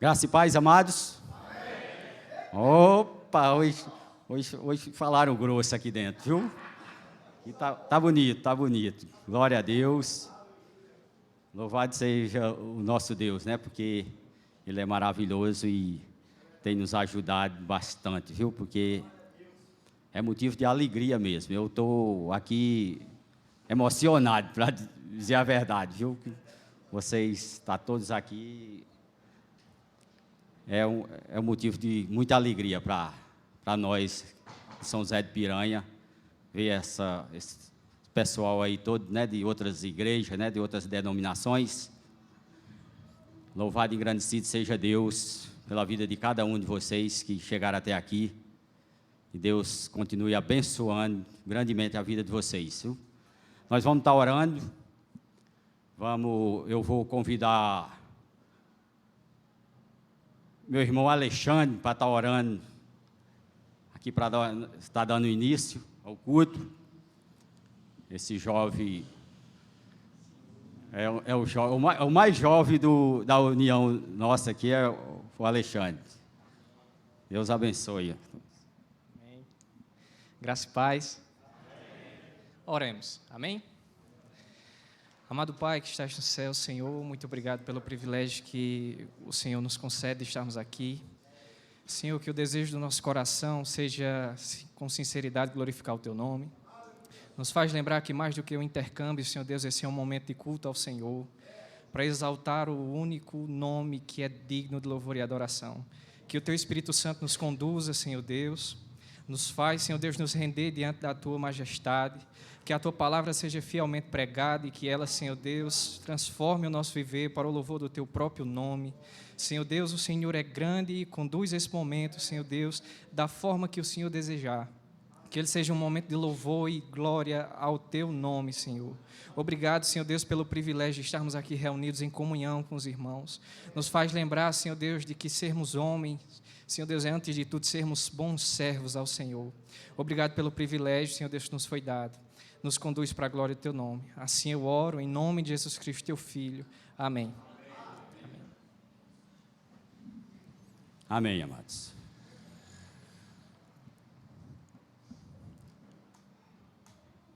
Graça e paz, amados. Amém. Opa, hoje falaram grosso aqui dentro, viu? E tá bonito, tá bonito. Glória a Deus. Louvado seja o nosso Deus, né? Porque Ele é maravilhoso e tem nos ajudado bastante, viu? Porque é motivo de alegria mesmo. Eu estou aqui emocionado, para dizer a verdade, viu? Vocês estão todos aqui. É um motivo de muita alegria para nós, de São José de Piranha, ver esse pessoal aí todo, né, de outras igrejas, né, de outras denominações. Louvado e engrandecido seja Deus pela vida de cada um de vocês que chegaram até aqui. E Deus continue abençoando grandemente a vida de vocês, viu? Nós vamos estar orando. Eu vou convidar meu irmão Alexandre para estar orando aqui, para estar dando início ao culto. Esse jovem é o mais jovem da união nossa aqui, é o Alexandre. Deus abençoe. Amém. Graça e paz. Amém. Oremos. Amém? Amado Pai que estás no céu, Senhor, muito obrigado pelo privilégio que o Senhor nos concede de estarmos aqui. Senhor, que o desejo do nosso coração seja, com sinceridade, glorificar o Teu nome. Nos faz lembrar que mais do que o intercâmbio, Senhor Deus, esse é um momento de culto ao Senhor, para exaltar o único nome que é digno de louvor e adoração. Que o Teu Espírito Santo nos conduza, Senhor Deus, nos faz, Senhor Deus, nos render diante da Tua majestade, que a Tua palavra seja fielmente pregada e que ela, Senhor Deus, transforme o nosso viver para o louvor do Teu próprio nome. Senhor Deus, o Senhor é grande e conduz esse momento, Senhor Deus, da forma que o Senhor desejar. Que ele seja um momento de louvor e glória ao Teu nome, Senhor. Obrigado, Senhor Deus, pelo privilégio de estarmos aqui reunidos em comunhão com os irmãos. Nos faz lembrar, Senhor Deus, de que sermos homens, Senhor Deus, é antes de tudo sermos bons servos ao Senhor. Obrigado pelo privilégio, Senhor Deus, que nos foi dado. Nos conduz para a glória do Teu nome. Assim eu oro, em nome de Jesus Cristo, Teu Filho. Amém. Amém, amém, amados.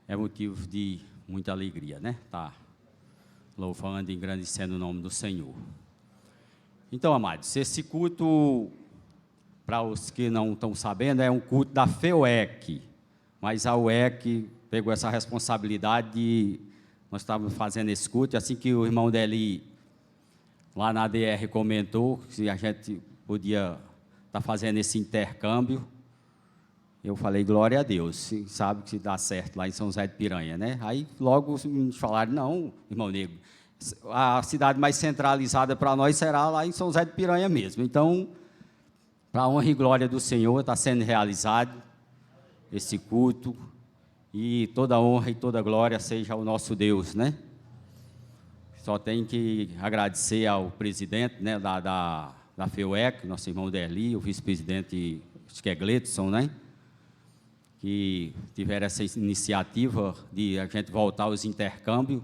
É motivo de muita alegria, né? Tá louvando e engrandecendo o nome do Senhor. Então, amados, esse culto, para os que não estão sabendo, é um culto da FEUEC, mas a UEC pegou essa responsabilidade de nós estávamos fazendo esse culto, assim que o irmão Deli, lá na ADR, comentou que a gente podia estar fazendo esse intercâmbio, eu falei, glória a Deus, sabe que dá certo lá em São José de Piranha, né? Aí logo me falaram, não, irmão Negro, a cidade mais centralizada para nós será lá em São José de Piranha mesmo. Então, para a honra e glória do Senhor, está sendo realizado esse culto, e toda honra e toda glória seja ao nosso Deus, né? Só tenho que agradecer ao presidente, né, da FEUEC, nosso irmão Derli, o vice-presidente, acho que é Gletson, né? Que tiveram essa iniciativa de a gente voltar aos intercâmbios.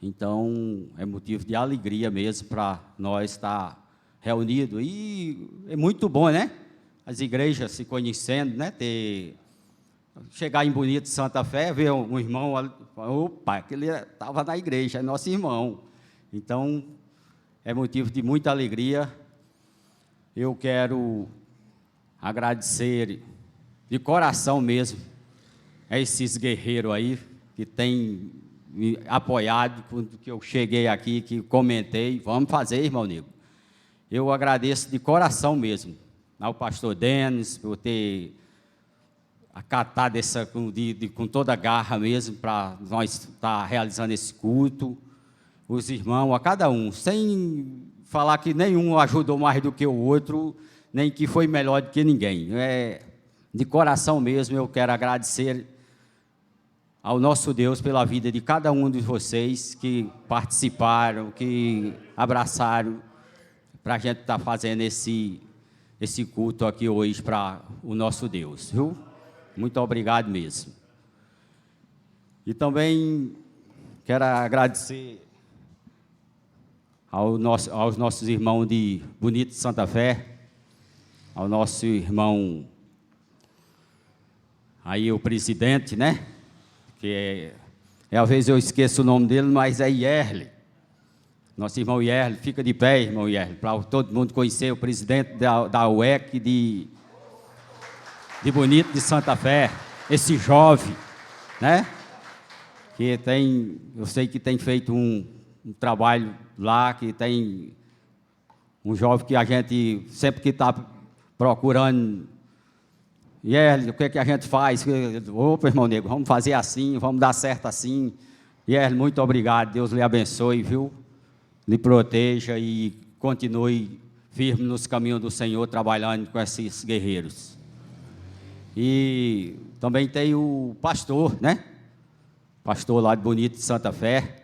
Então, é motivo de alegria mesmo para nós estar reunidos. E é muito bom, né? As igrejas se conhecendo, né? Chegar em Bonito, Santa Fé, ver um irmão, opa, aquele estava na igreja, é nosso irmão. Então, é motivo de muita alegria. Eu quero agradecer de coração mesmo a esses guerreiros aí que têm me apoiado quando que eu cheguei aqui, que comentei, vamos fazer, irmão Negro. Eu agradeço de coração mesmo ao pastor Denis por ter acatado com toda a garra mesmo para nós estar realizando esse culto, os irmãos, a cada um, sem falar que nenhum ajudou mais do que o outro, nem que foi melhor do que ninguém. De coração mesmo, eu quero agradecer ao nosso Deus pela vida de cada um de vocês que participaram, que abraçaram, para a gente estar fazendo esse culto aqui hoje para o nosso Deus, viu? Muito obrigado mesmo. E também quero agradecer aos nossos irmãos de Bonito de Santa Fé, ao nosso irmão, aí o presidente, né? Que às vezes eu esqueço o nome dele, mas é Yerle. Nosso irmão Yerle, fica de pé, irmão Yerle, para todo mundo conhecer o presidente da UEC de Bonito de Santa Fé, esse jovem, né? Que tem, eu sei que tem feito um trabalho lá, que tem um jovem que a gente, sempre que está procurando, Yerle, o que é que a gente faz? Opa, irmão Negro, vamos fazer assim, vamos dar certo assim. Yerle, muito obrigado, Deus lhe abençoe, viu? Lhe proteja e continue firme nos caminhos do Senhor, trabalhando com esses guerreiros. E também tem o pastor, né? Pastor lá de Bonito de Santa Fé.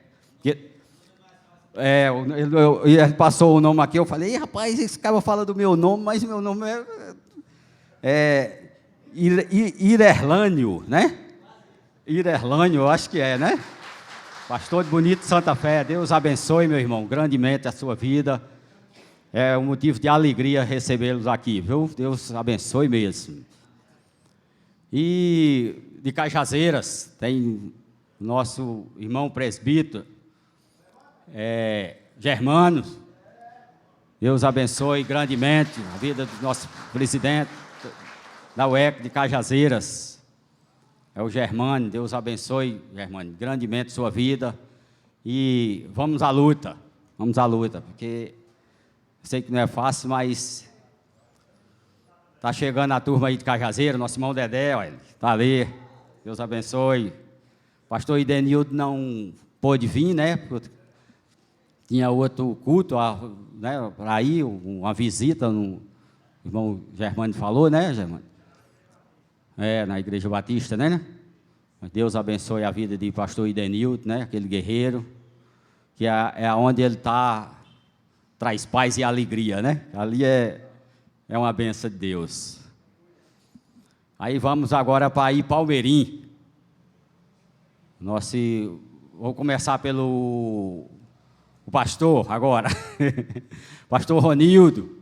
Ele passou o nome aqui, eu falei, rapaz, esse cara fala do meu nome, mas meu nome é Irerlânio, né? Irerlânio, eu acho que é, né? Pastor de Bonito de Santa Fé, Deus abençoe, meu irmão, grandemente a sua vida. É um motivo de alegria recebê-los aqui, viu? Deus abençoe mesmo. E de Cajazeiras, tem nosso irmão presbítero, Germano. Deus abençoe grandemente a vida do nosso presidente da UEC de Cajazeiras. É o Germano, Deus abençoe, Germano, grandemente sua vida. E vamos à luta, porque sei que não é fácil, mas está chegando a turma aí de Cajazeira, nosso irmão Dedé, está ali, Deus abençoe. Pastor Idenildo não pôde vir, né, porque tinha outro culto, né, para ir, uma visita, o irmão Germano falou, né, Germano? Na Igreja Batista, né? Mas Deus abençoe a vida de pastor Idenildo, né? Aquele guerreiro, que é onde ele está, traz paz e alegria, né? Ali é uma bênção de Deus. Aí vamos agora para ir Palmeirim. Vou começar pelo o pastor agora. Pastor Ronildo.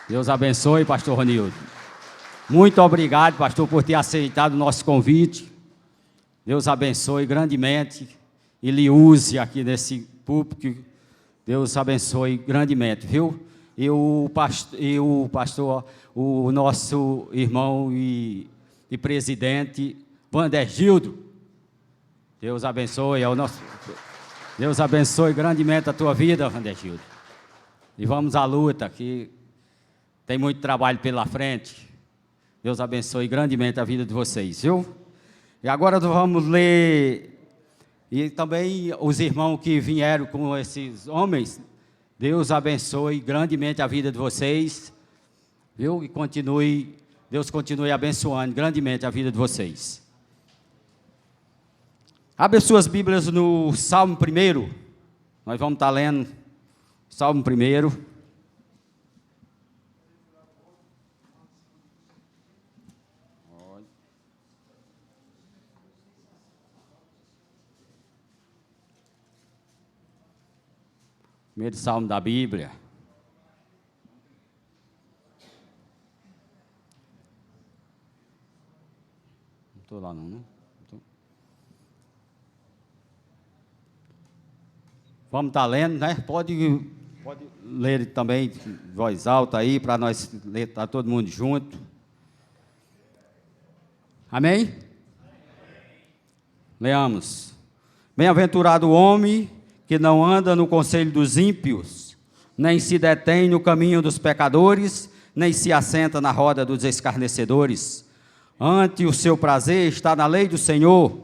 Deus abençoe, pastor Ronildo. Muito obrigado, pastor, por ter aceitado o nosso convite. Deus abençoe grandemente e lhe use aqui nesse púlpito. Deus abençoe grandemente, viu? E o pastor, o nosso irmão e presidente, Vandergildo. Deus abençoe, Deus abençoe grandemente a tua vida, Vandergildo. E vamos à luta, que tem muito trabalho pela frente. Deus abençoe grandemente a vida de vocês, viu? E agora vamos ler, e também os irmãos que vieram com esses homens, Deus abençoe grandemente a vida de vocês, viu? E Deus continue abençoando grandemente a vida de vocês. Abre suas Bíblias no Salmo 1, nós vamos estar lendo Salmo 1. Primeiro salmo da Bíblia. Não estou lá não. Vamos estar lendo, né? Pode ler também de voz alta aí, para nós ler, tá todo mundo junto. Amém? Leamos. Bem-aventurado o homem que não anda no conselho dos ímpios, nem se detém no caminho dos pecadores, nem se assenta na roda dos escarnecedores. Ante o seu prazer está na lei do Senhor,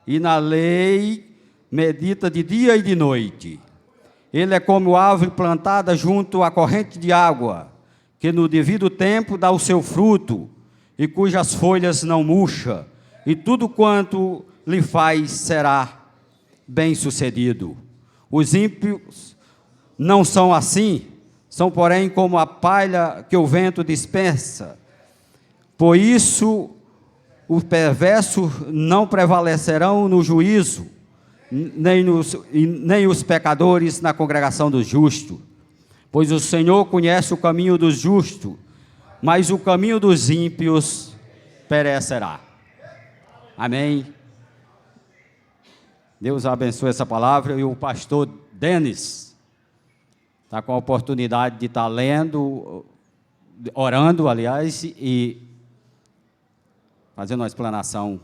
e na lei medita de dia e de noite. Ele é como árvore plantada junto à corrente de água, que no devido tempo dá o seu fruto, e cujas folhas não murcha, e tudo quanto lhe faz será bem-sucedido. Os ímpios não são assim, são, porém, como a palha que o vento dispersa. Por isso, os perversos não prevalecerão no juízo, nem os pecadores na congregação dos justos. Pois o Senhor conhece o caminho dos justos, mas o caminho dos ímpios perecerá. Amém. Deus abençoe essa palavra. E o pastor Denis está com a oportunidade de estar lendo, orando, aliás, e fazendo uma explanação.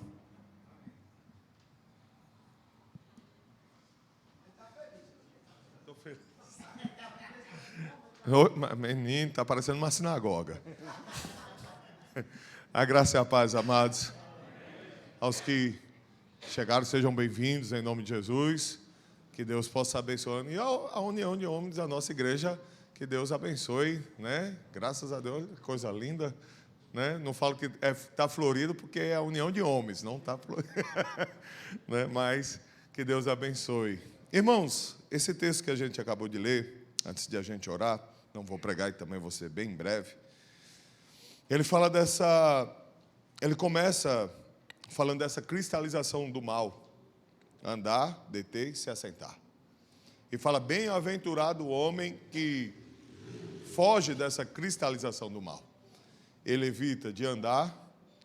Menino, está parecendo uma sinagoga. A graça e a paz, amados. Aos que chegaram, sejam bem-vindos em nome de Jesus. Que Deus possa abençoar. E a união de homens da nossa igreja, que Deus abençoe, né? Graças a Deus, coisa linda, né? Não falo que está florido porque é a união de homens, não está florido, né? Mas que Deus abençoe. Irmãos, esse texto que a gente acabou de ler, antes de a gente orar, não vou pregar e também vou ser bem breve. Ele fala ele começa falando dessa cristalização do mal, andar, deter e se assentar. E fala, bem-aventurado o homem que foge dessa cristalização do mal. Ele evita de andar,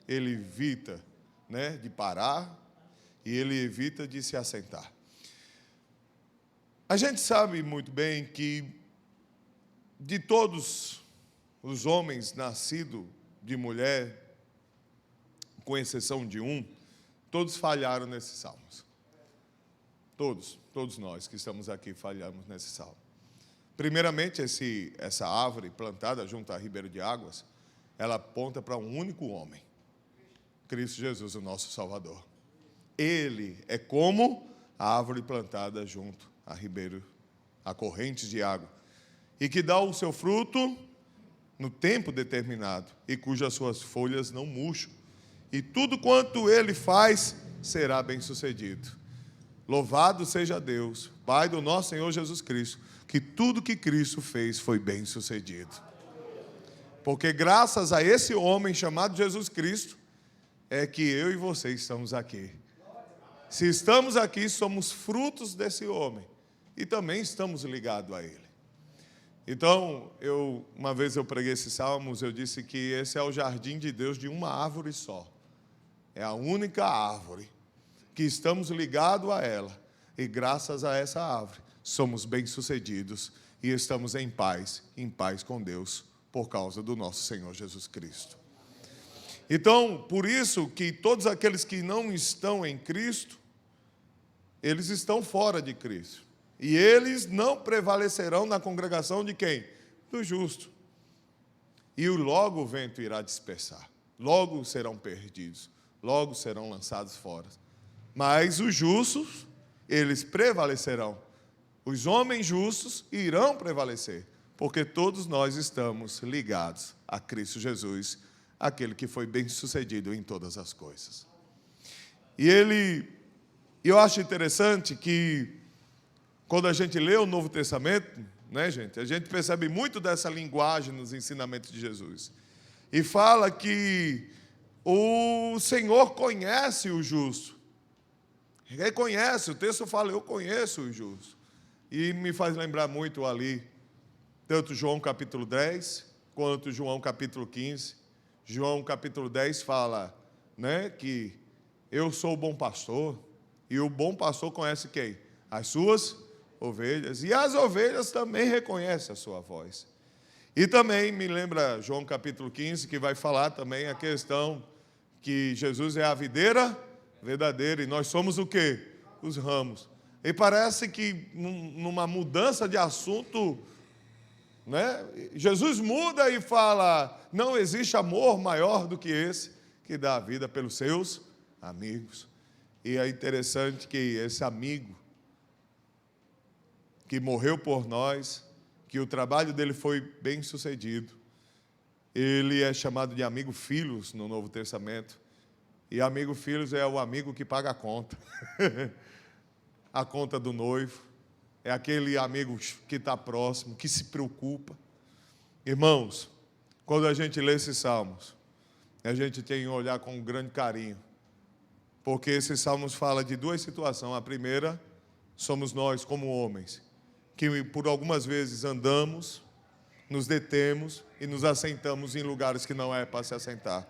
ele evita, né, de parar e ele evita de se assentar. A gente sabe muito bem que de todos os homens nascidos de mulher, com exceção de um, todos falharam nesses salmos. Todos nós que estamos aqui falhamos nesse salmo. Primeiramente, essa árvore plantada junto à ribeira de águas, ela aponta para um único homem, Cristo Jesus, o nosso Salvador. Ele é como a árvore plantada junto à ribeira, a correntes de água, e que dá o seu fruto no tempo determinado, e cujas suas folhas não murcham, e tudo quanto ele faz será bem-sucedido. Louvado seja Deus, Pai do nosso Senhor Jesus Cristo, que tudo que Cristo fez foi bem-sucedido. Porque graças a esse homem chamado Jesus Cristo, é que eu e você estamos aqui. Se estamos aqui, somos frutos desse homem, e também estamos ligados a ele. Então, uma vez eu preguei esses salmos, eu disse que esse é o jardim de Deus de uma árvore só. É a única árvore que estamos ligados a ela. E graças a essa árvore, somos bem-sucedidos e estamos em paz com Deus, por causa do nosso Senhor Jesus Cristo. Então, por isso que todos aqueles que não estão em Cristo, eles estão fora de Cristo. E eles não prevalecerão na congregação de quem? Do justo. E logo o vento irá dispersar. Logo serão perdidos. Logo serão lançados fora. Mas os justos, eles prevalecerão. Os homens justos irão prevalecer. Porque todos nós estamos ligados a Cristo Jesus, aquele que foi bem-sucedido em todas as coisas. E eu acho interessante que quando a gente lê o Novo Testamento, né, gente, a gente percebe muito dessa linguagem nos ensinamentos de Jesus. E fala que o Senhor conhece o justo. Reconhece, o texto fala, eu conheço o justo. E me faz lembrar muito ali, tanto João capítulo 10, quanto João capítulo 15. João capítulo 10 fala, né, que eu sou o bom pastor, e o bom pastor conhece quem? As suas ovelhas, e as ovelhas também reconhecem a sua voz. E também me lembra João capítulo 15, que vai falar também a questão que Jesus é a videira verdadeira, e nós somos o quê? Os ramos. E parece que numa mudança de assunto, né, Jesus muda e fala, não existe amor maior do que esse, que dá a vida pelos seus amigos. E é interessante que esse amigo, que morreu por nós, que o trabalho dele foi bem sucedido. Ele é chamado de amigo filhos no Novo Testamento. E amigo filhos é o amigo que paga a conta. A conta do noivo. É aquele amigo que está próximo, que se preocupa. Irmãos, quando a gente lê esses salmos, a gente tem que olhar com um grande carinho. Porque esses salmos falam de duas situações. A primeira somos nós, como homens, que por algumas vezes andamos, nos detemos e nos assentamos em lugares que não é para se assentar.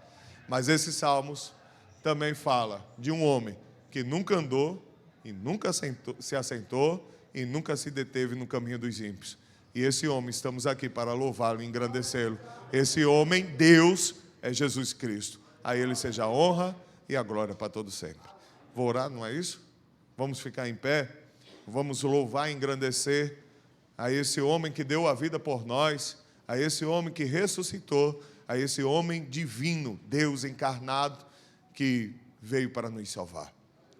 Mas esses salmos também fala de um homem que nunca andou e nunca se assentou e nunca se deteve no caminho dos ímpios. E esse homem, estamos aqui para louvá-lo e engrandecê-lo. Esse homem, Deus, é Jesus Cristo. A Ele seja a honra e a glória para todo sempre. Vou orar, não é isso? Vamos ficar em pé? Vamos louvar e engrandecer a esse homem que deu a vida por nós, a esse homem que ressuscitou, a esse homem divino, Deus encarnado, que veio para nos salvar.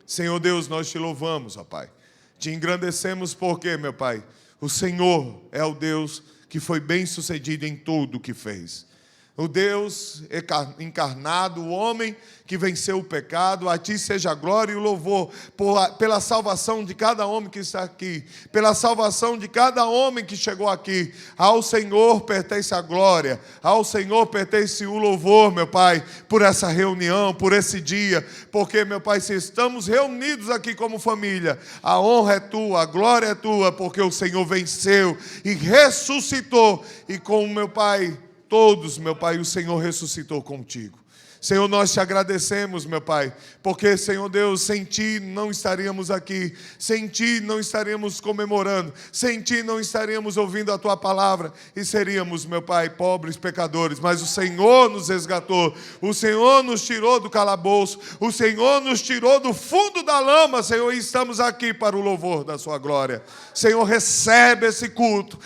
Senhor Deus, nós te louvamos, ó Pai. Te engrandecemos porque, meu Pai, o Senhor é o Deus que foi bem sucedido em tudo o que fez. O Deus encarnado, o homem que venceu o pecado, a Ti seja a glória e o louvor pela salvação de cada homem que está aqui, pela salvação de cada homem que chegou aqui. Ao Senhor pertence a glória, ao Senhor pertence o louvor, meu Pai, por essa reunião, por esse dia, porque, meu Pai, se estamos reunidos aqui como família, a honra é Tua, a glória é Tua, porque o Senhor venceu e ressuscitou, e com meu Pai, todos, meu Pai, o Senhor ressuscitou contigo. Senhor, nós te agradecemos, meu Pai, porque, Senhor Deus, sem Ti não estaríamos aqui, sem Ti não estaríamos comemorando, sem Ti não estaríamos ouvindo a Tua palavra e seríamos, meu Pai, pobres pecadores, mas o Senhor nos resgatou, o Senhor nos tirou do calabouço, o Senhor nos tirou do fundo da lama, Senhor, e estamos aqui para o louvor da Sua glória. Senhor, recebe esse culto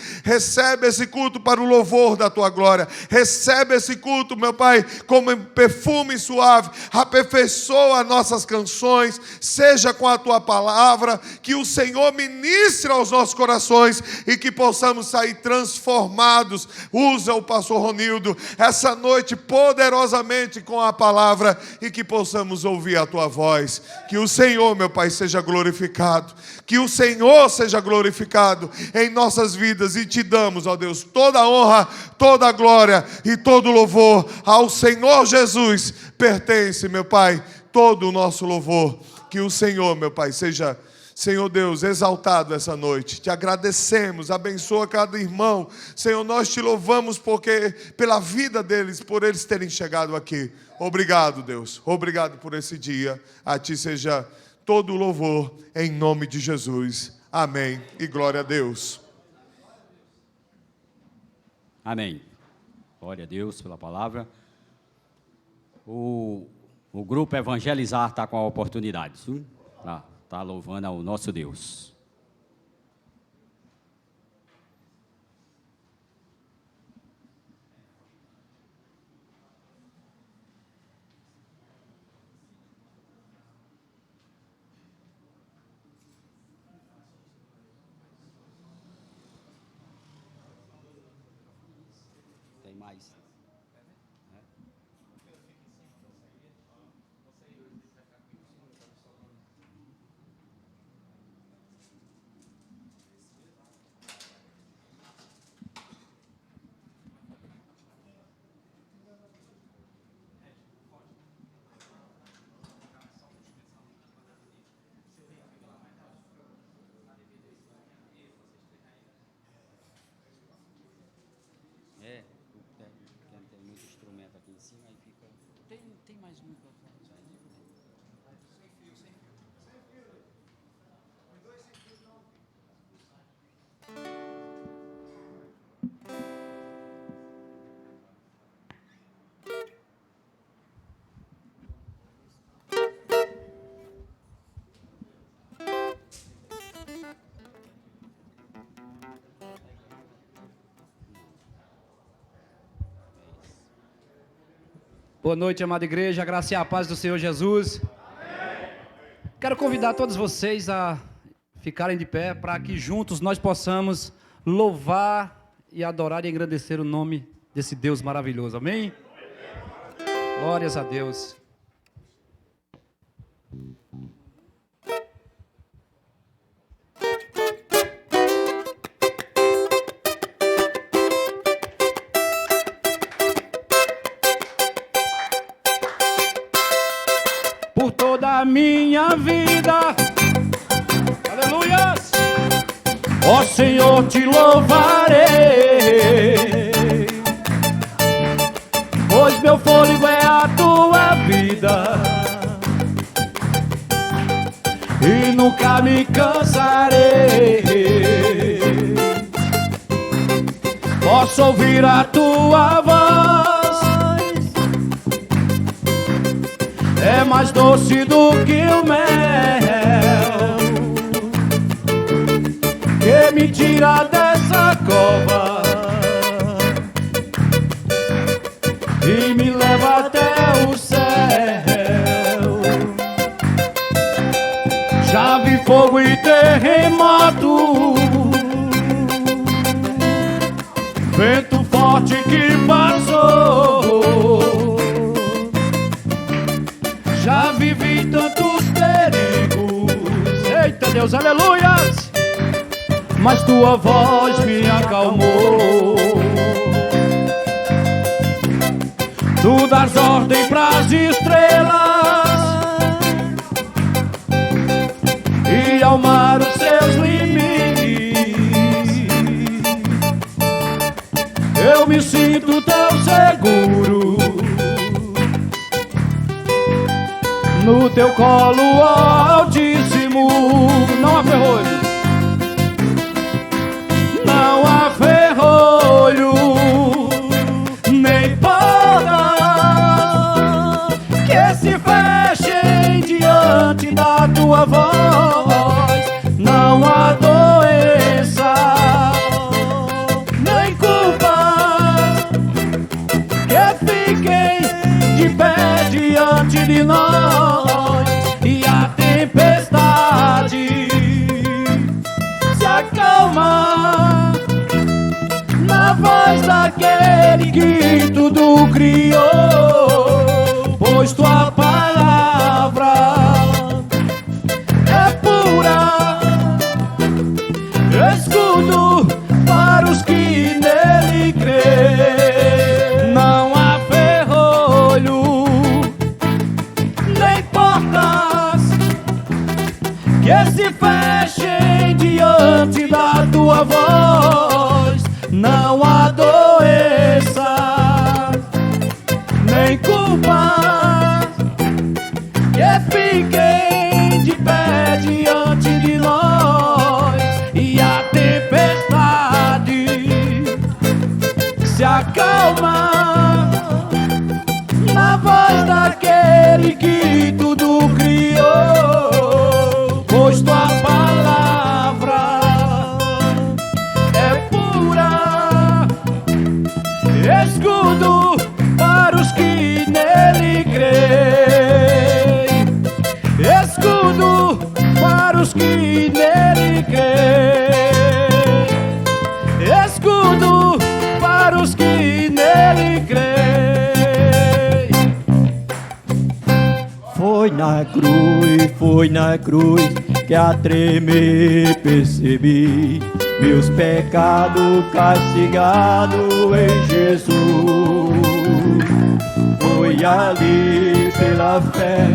para o louvor da Tua glória, recebe esse culto, meu Pai, como perfume suave, aperfeiçoa nossas canções, seja com a Tua palavra, que o Senhor ministre aos nossos corações e que possamos sair transformados. Usa o pastor Ronildo essa noite poderosamente com a palavra e que possamos ouvir a Tua voz. Que o Senhor, meu Pai, seja glorificado, que o Senhor seja glorificado em nossas vidas, e Te damos, ó Deus, toda a honra, toda a glória e todo o louvor ao Senhor Jesus. Pertence, meu Pai, todo o nosso louvor. Que o Senhor, meu Pai, seja, Senhor Deus, exaltado essa noite. Te agradecemos, abençoa cada irmão. Senhor, nós Te louvamos porque pela vida deles, por eles terem chegado aqui. Obrigado, Deus. Obrigado por esse dia. A Ti seja todo o louvor, em nome de Jesus. Amém. E glória a Deus. Amém. Glória a Deus pela palavra. O grupo Evangelizar está com a oportunidade, sim? Tá louvando ao nosso Deus. Tem mais. Tem muito instrumento aqui em cima, aí fica... Tem mais um para falar. Boa noite, amada igreja, a graça e a paz do Senhor Jesus. Amém. Quero convidar todos vocês a ficarem de pé para que juntos nós possamos louvar e adorar e engrandecer o nome desse Deus maravilhoso. Amém? Glórias a Deus. Por toda a minha vida, aleluia, Ó Senhor, te louvarei, pois meu fôlego é a tua vida e nunca me cansarei. Posso ouvir a tua voz, é mais doce do que o mel, que me tira dessa cova e me leva até o céu. Já vi fogo e terremoto, vento forte que passou. Já vivi tantos perigos, eita Deus, aleluias, mas tua voz me acalmou. Tu dás ordem pras estrelas e ao mar os seus limites. Eu me sinto tão seguro no teu colo, Altíssimo. Não há ferrolho, não há ferrolho, nem porta que se fechem diante da tua voz. Não há doença, nem culpa que fiquem de pé diante de nós. E a tempestade se acalma na voz daquele que tudo criou, pois tua palavra é pura, escudo para os que nele crêem. Não há ferrolho, nem portas que se fechem diante da tua voz. Não há doença, nem culpa que fiquem de pé diante de nós. E a tempestade se acalma na voz daquele que tudo criou, pois tua palavra é pura, escudo para os que nele creem, escudo para os que nele creem, escudo para os que nele creem. Foi na cruz que a tremer percebi meus pecados castigados em Jesus. Foi ali pela fé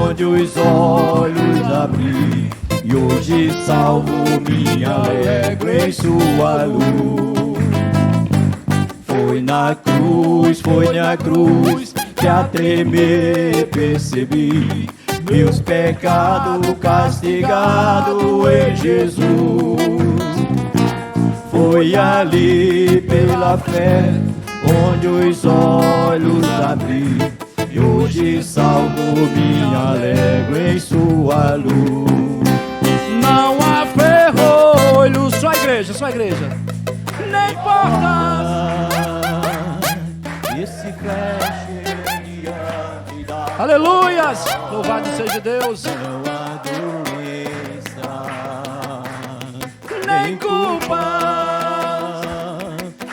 onde os olhos abri, e hoje salvo me alegro em sua luz. Foi na cruz que a tremer percebi meus pecados castigados em Jesus. Foi ali pela fé onde os olhos abri, e hoje salvo me alegro em sua luz. Não há ferrolho, só a igreja, nem portas que se fechem diante da aleluias, louvado seja Deus. não há doença, Nem culpa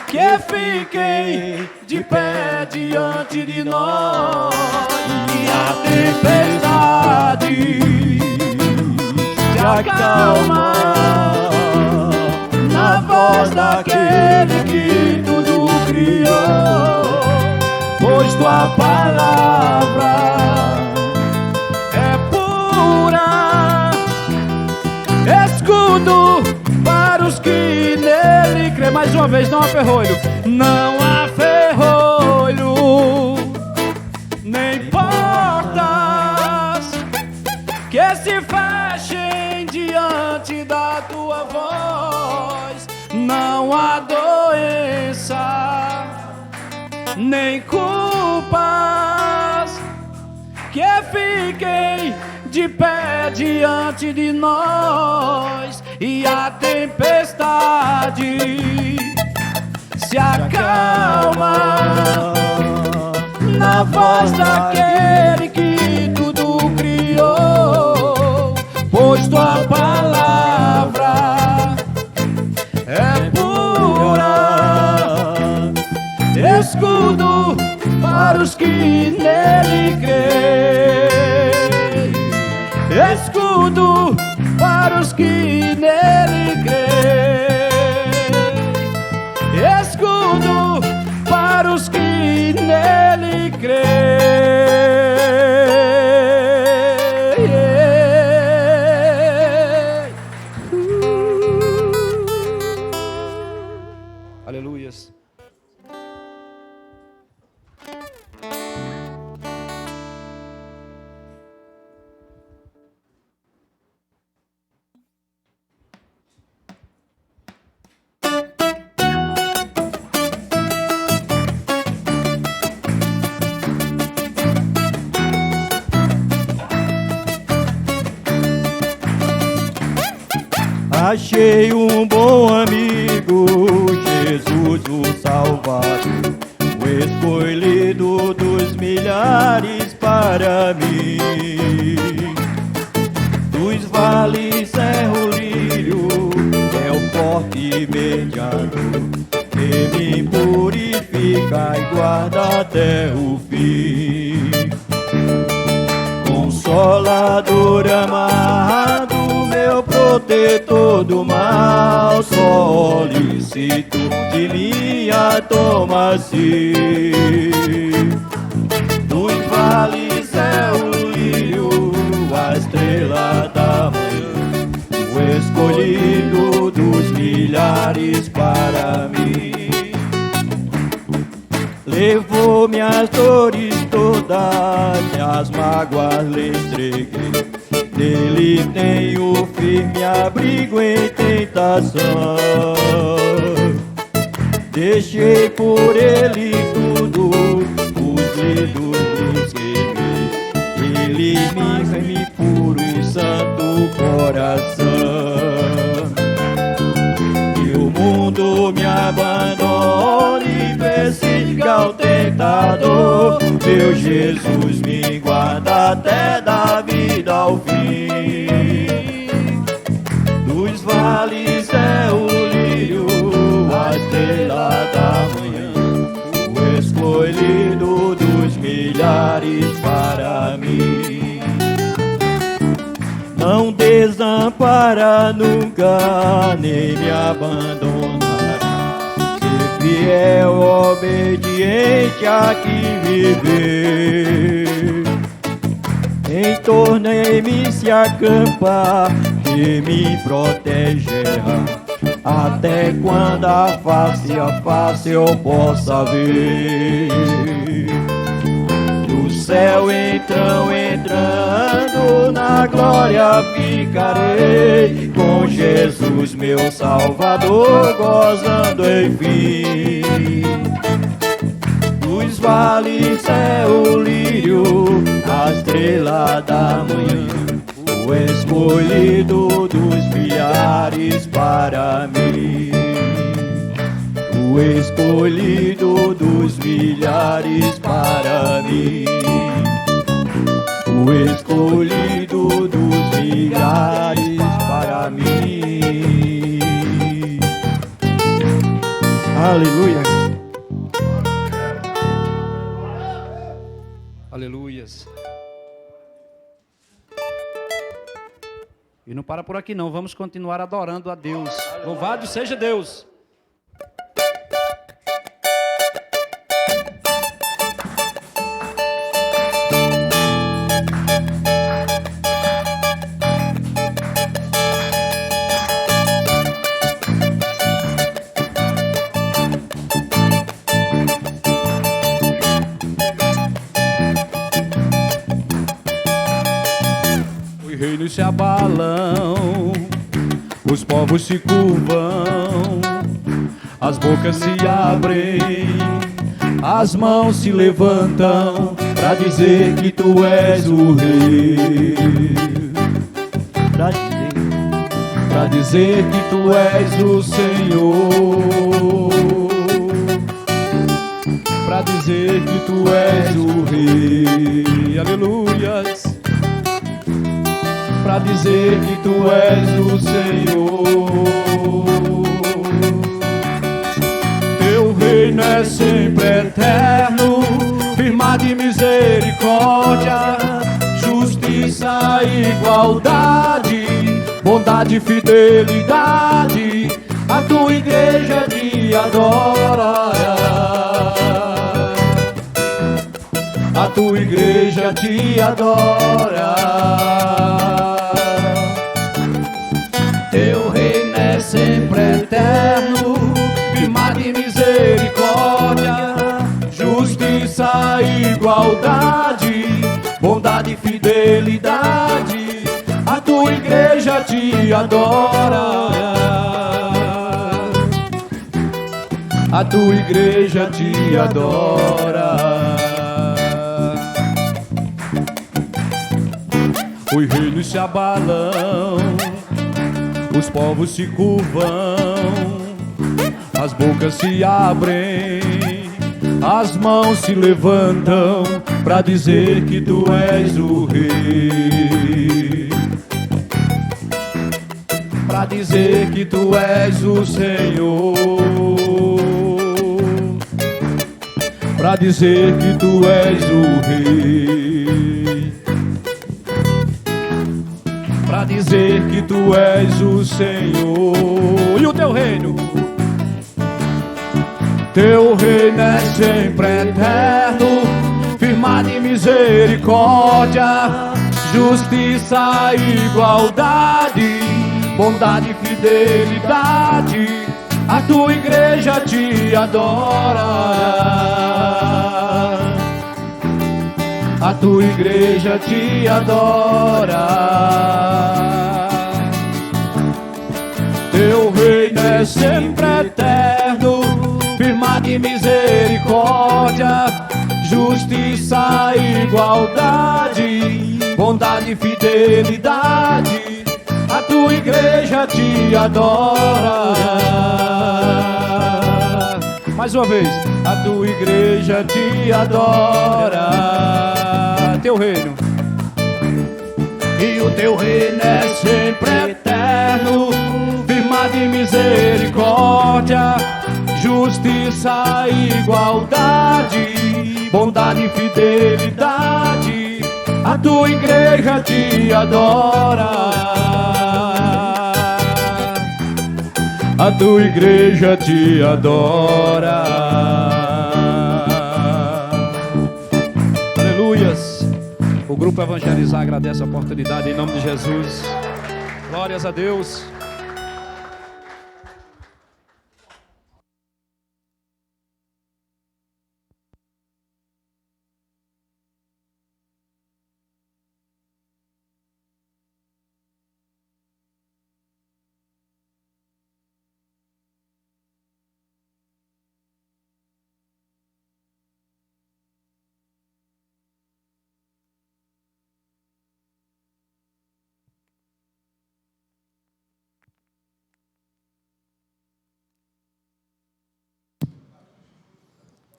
que fiquem de pé diante de nós. E a tempestade se acalma na voz daquele que tudo criou, pois tua palavra é pura, escudo para dizer mais uma vez, não há ferrolho. Não há ferrolho, nem portas que se fechem diante da tua voz. Não há doença, nem culpas que fiquem de pé diante de nós. E a tempestade se acalma na voz daquele que tudo criou, pois tua palavra é pura, escudo para os que nele creem, escudo para os que nele creem, escudo para os que nele creem. Aleluias. Achei um bom amigo, Jesus o Salvador, o escolhido dos milhares para mim. Dos vales Serra o lírio, é o forte mediador, que me purifica e guarda até o fim. Consolador amado, meu protetor do mal, solicito de minha toma-se. Dos vales é o lírio, a estrela da manhã, o escolhido dos milhares para mim. Levou minhas dores todas, minhas mágoas lhe entreguei. Nele tenho firme abrigo em tentação. Deixei por ele tudo, fugido dos queimei. Ele me puro e santo coração. Que o mundo me abandone, persiga o tentador. Meu Jesus me guarda até da vida ao fim. Dos vales é o lírio, a estrela da manhã, o escolhido dos milhares para mim. Não desampara nunca, nem me abandonará. Ser fiel, obediente, aqui viver. Em torno-me se acampa, que me protegerá, até quando a face eu possa ver. No céu entrando, na glória ficarei, com Jesus meu Salvador, gozando enfim. Dos vales é o lírio, a estrela da manhã, o escolhido dos milhares para mim. O escolhido dos milhares para mim. O escolhido dos milhares para mim. Aleluia. Aleluias. E não para por aqui não, vamos continuar adorando a Deus. Louvado seja Deus. se abalam, os povos se curvam, as bocas se abrem, as mãos se levantam pra dizer que tu és o rei. Pra dizer que tu és o Senhor. Pra dizer que tu és o rei. Aleluias. Pra dizer que tu és o Senhor. Teu reino é sempre eterno, firmado em misericórdia, justiça e igualdade, bondade e fidelidade. A tua igreja te adora. A tua igreja te adora. Teu reino é sempre eterno, firmado em misericórdia, justiça e igualdade, bondade e fidelidade. A tua igreja te adora. A tua igreja te adora. Os reinos se abalam, os povos se curvam, as bocas se abrem, as mãos se levantam pra dizer que tu és o rei. Pra dizer que tu és o Senhor. Pra dizer que tu és o rei. Pra dizer que tu és o Senhor. E o teu reino? Teu reino é sempre eterno, firmado em misericórdia, justiça e igualdade, bondade e fidelidade. A tua igreja te adora. A tua igreja te adora. Teu reino é sempre eterno, firmado em misericórdia, justiça e igualdade, bondade e fidelidade. A tua igreja te adora. Mais uma vez, a tua igreja te adora. Teu reino, e o teu reino é sempre eterno, firmado em misericórdia, justiça e igualdade, bondade e fidelidade. A tua igreja te adora. A tua igreja te adora. Aleluias. O grupo Evangelizar agradece a oportunidade em nome de Jesus. Glórias a Deus.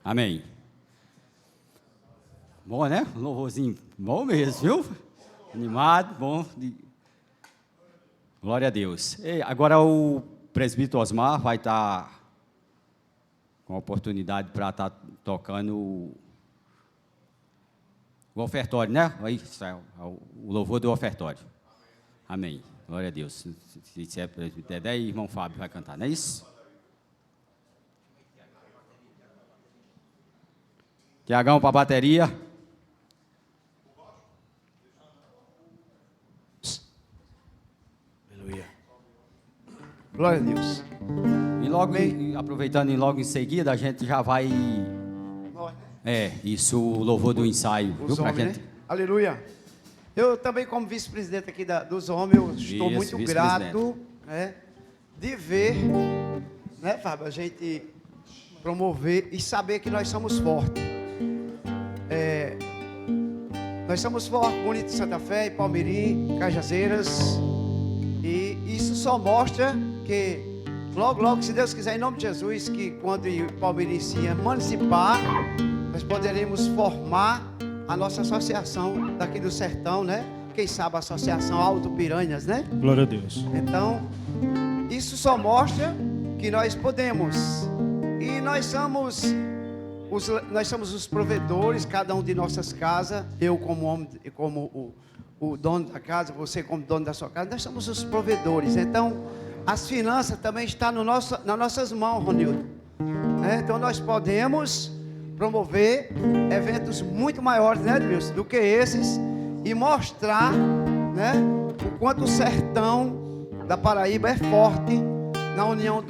Amém. Bom, né? Louvorzinho bom mesmo, viu? Animado, bom. Glória a Deus. E agora o presbítero Osmar vai estar com a oportunidade para estar tocando o ofertório, né? Aí, o louvor do ofertório. Amém. Glória a Deus. Se é presbítero, daí irmão Fábio vai cantar, não é isso? Tiagão para a bateria. Aleluia. Glória a Deus. E logo, aproveitando e logo em seguida, a gente já vai... isso, o louvor do ensaio. Os viu, homens, gente... né? Aleluia. Eu também, como vice-presidente aqui dos homens, eu estou muito grato, né, de ver, né, Fábio, a gente promover e saber que nós somos fortes. Nós somos fortes, Bonito de Santa Fé, Palmirim, Cajazeiras, e isso só mostra que logo, se Deus quiser, em nome de Jesus, que quando o Palmirim se emancipar, nós poderemos formar a nossa associação daqui do sertão, né? Quem sabe a Associação Alto Piranhas, né? Glória a Deus. Então, isso só mostra que nós podemos. E nós somos os provedores, cada um de nossas casas. Eu como homem, como o dono da casa, você como dono da sua casa, nós somos os provedores. Então, as finanças também estão nas nossas mãos, Ronildo. Então, nós podemos promover eventos muito maiores, né, Deus, do que esses, e mostrar, né, o quanto o sertão da Paraíba é forte na união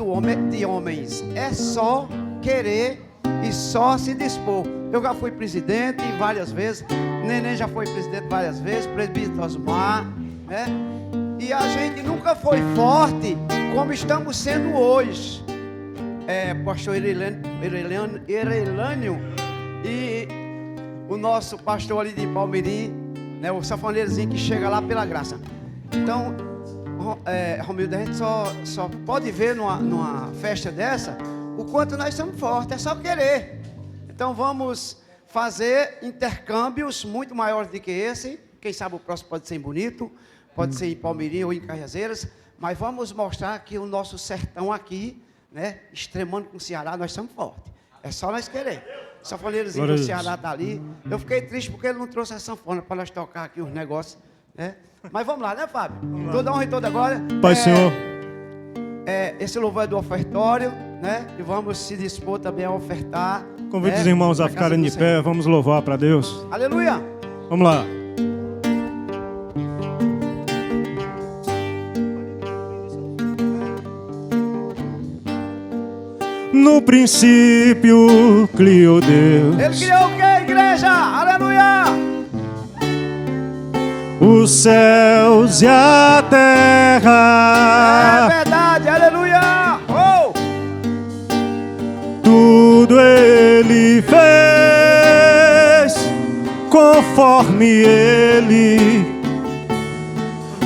de homens. É só querer e só se dispor. Eu já fui presidente várias vezes, Neném já foi presidente várias vezes, presbítero Osmar, né? E a gente nunca foi forte como estamos sendo hoje. Pastor Irelânio e o nosso pastor ali de Palmirim, né, o safoneirozinho que chega lá pela graça. Então, Romildo, a gente só pode ver numa festa dessa o quanto nós somos fortes, é só querer. Então vamos fazer intercâmbios muito maiores do que esse. Quem sabe o próximo pode ser em Bonito, pode ser em Palmirim ou em Cajazeiras, mas vamos mostrar que o nosso sertão aqui, né, extremando com o Ceará, nós somos fortes. É só nós querer. O sanfoneirazinho do Ceará está ali. Eu fiquei triste porque ele não trouxe a sanfona para nós tocar aqui os negócios, né? Mas vamos lá, né, Fábio? Toda honra e toda glória. Pai, Senhor. Esse louvor é do ofertório, né? E vamos se dispor também a ofertar. Convido os irmãos a ficarem de pé. Vamos louvar para Deus. Aleluia. Vamos lá. No princípio criou Deus. Ele criou o que, igreja? Aleluia! Os céus e a terra. É verdade, aleluia! Oh! Tudo Ele fez conforme Ele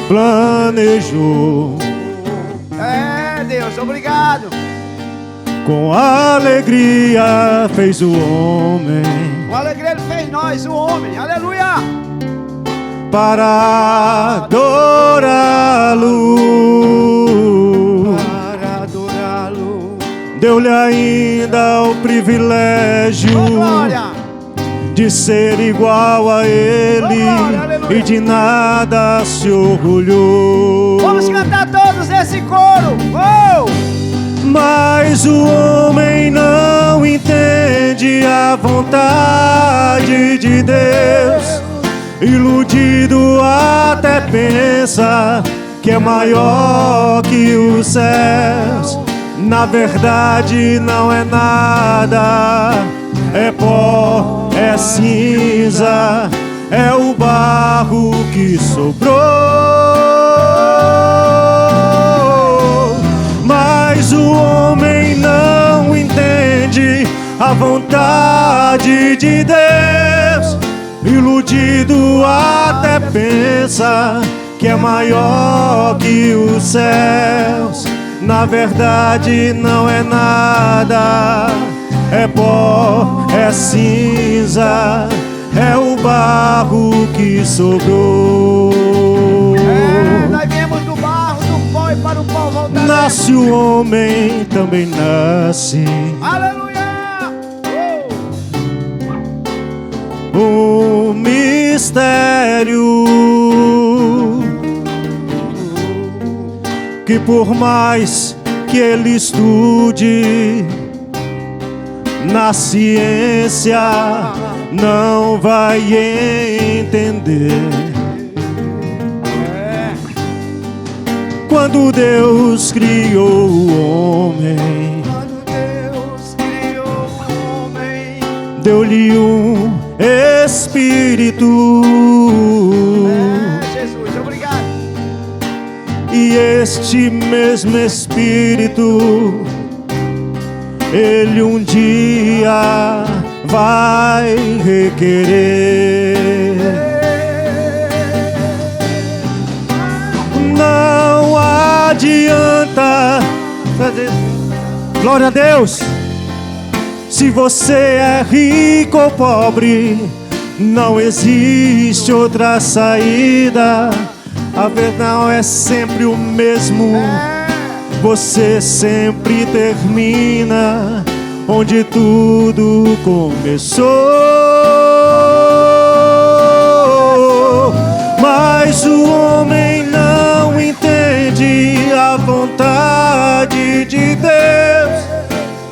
planejou. Deus, obrigado. Com alegria fez o homem. Com alegria Ele fez nós, o homem. Aleluia! Para adorá-lo. Para adorá-lo. Deu-lhe ainda o privilégio de ser igual a Ele, e de nada se orgulhou. Vamos cantar todos esse coro. Oh! Mas o homem não entende a vontade de Deus. Iludido até pensa que é maior que os céus. Na verdade não é nada, é pó, é cinza, é o barro que sobrou. Mas o homem não entende a vontade de Deus. Iludido até pensa que é maior que os céus. Na verdade não é nada, é pó, é cinza, é o barro que sobrou. Nós viemos do barro, do pó e para o pó voltar. Nasce o homem, também nasce. Aleluia! Um mistério que por mais que ele estude na ciência não vai entender. Quando Deus criou o homem, deu-lhe um espírito este mesmo Espírito, Ele um dia vai requerer. Não adianta fazer. Glória a Deus. Se você é rico ou pobre, não existe outra saída. A verdade é sempre o mesmo. Você sempre termina onde tudo começou. Mas o homem não entende a vontade de Deus.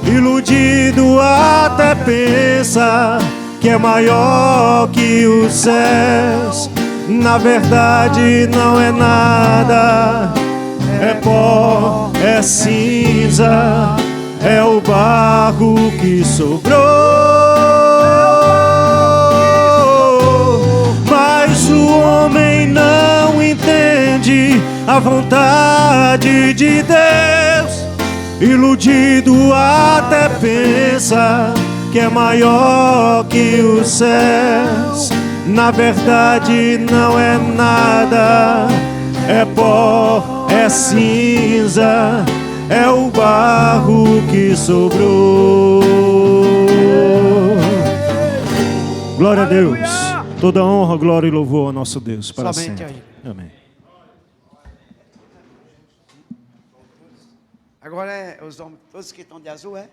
Iludido até pensa que é maior que os céus. Na verdade não é nada, é pó, é cinza, é o barro que sobrou. Mas o homem não entende a vontade de Deus. Iludido até pensa que é maior que os céus. Na verdade não é nada, é pó, é cinza, é o barro que sobrou. Glória a Deus. Toda honra, glória e louvor ao nosso Deus para Somente sempre. Amém. Agora é os homens, todos que estão de azul, é?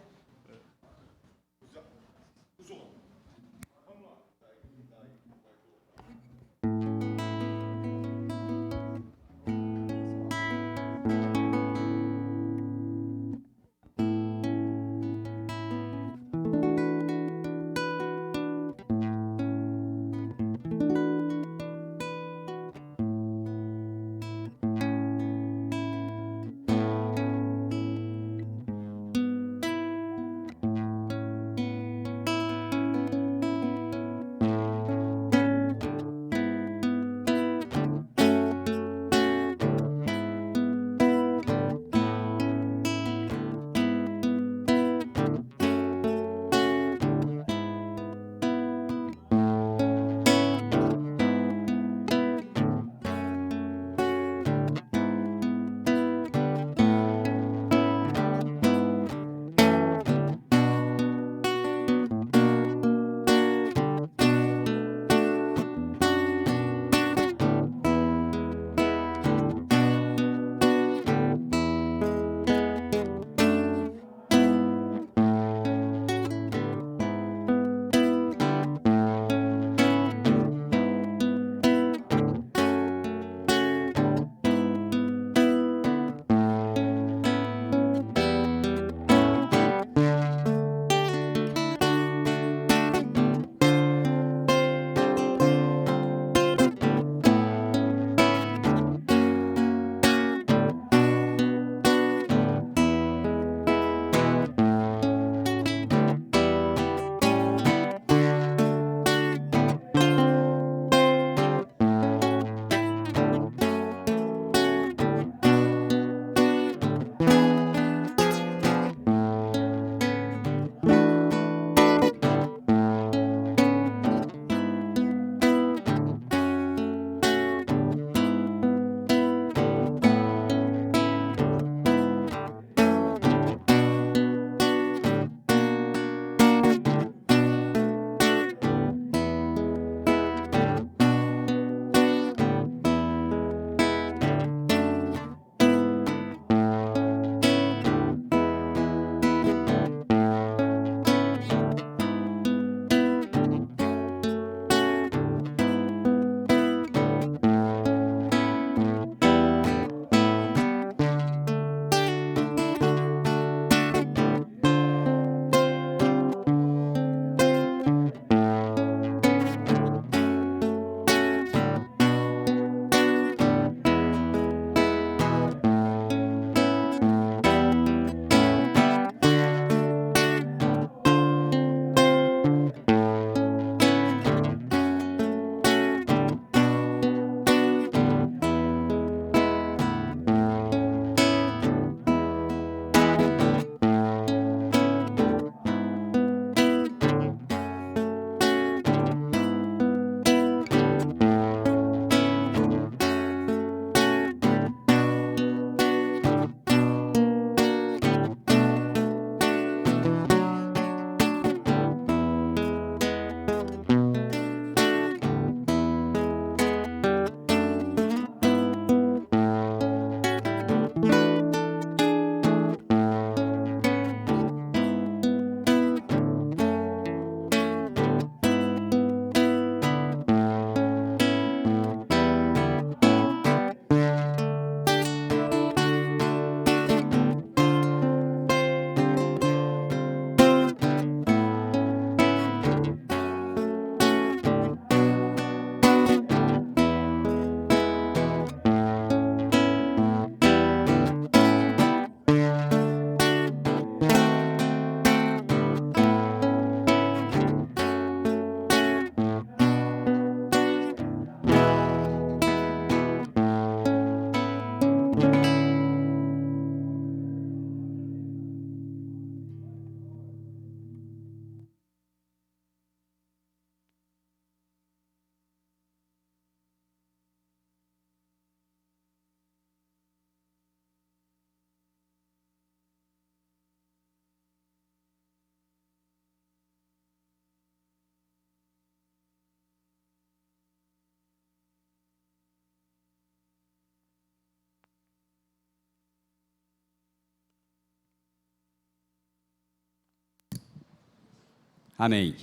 Amém.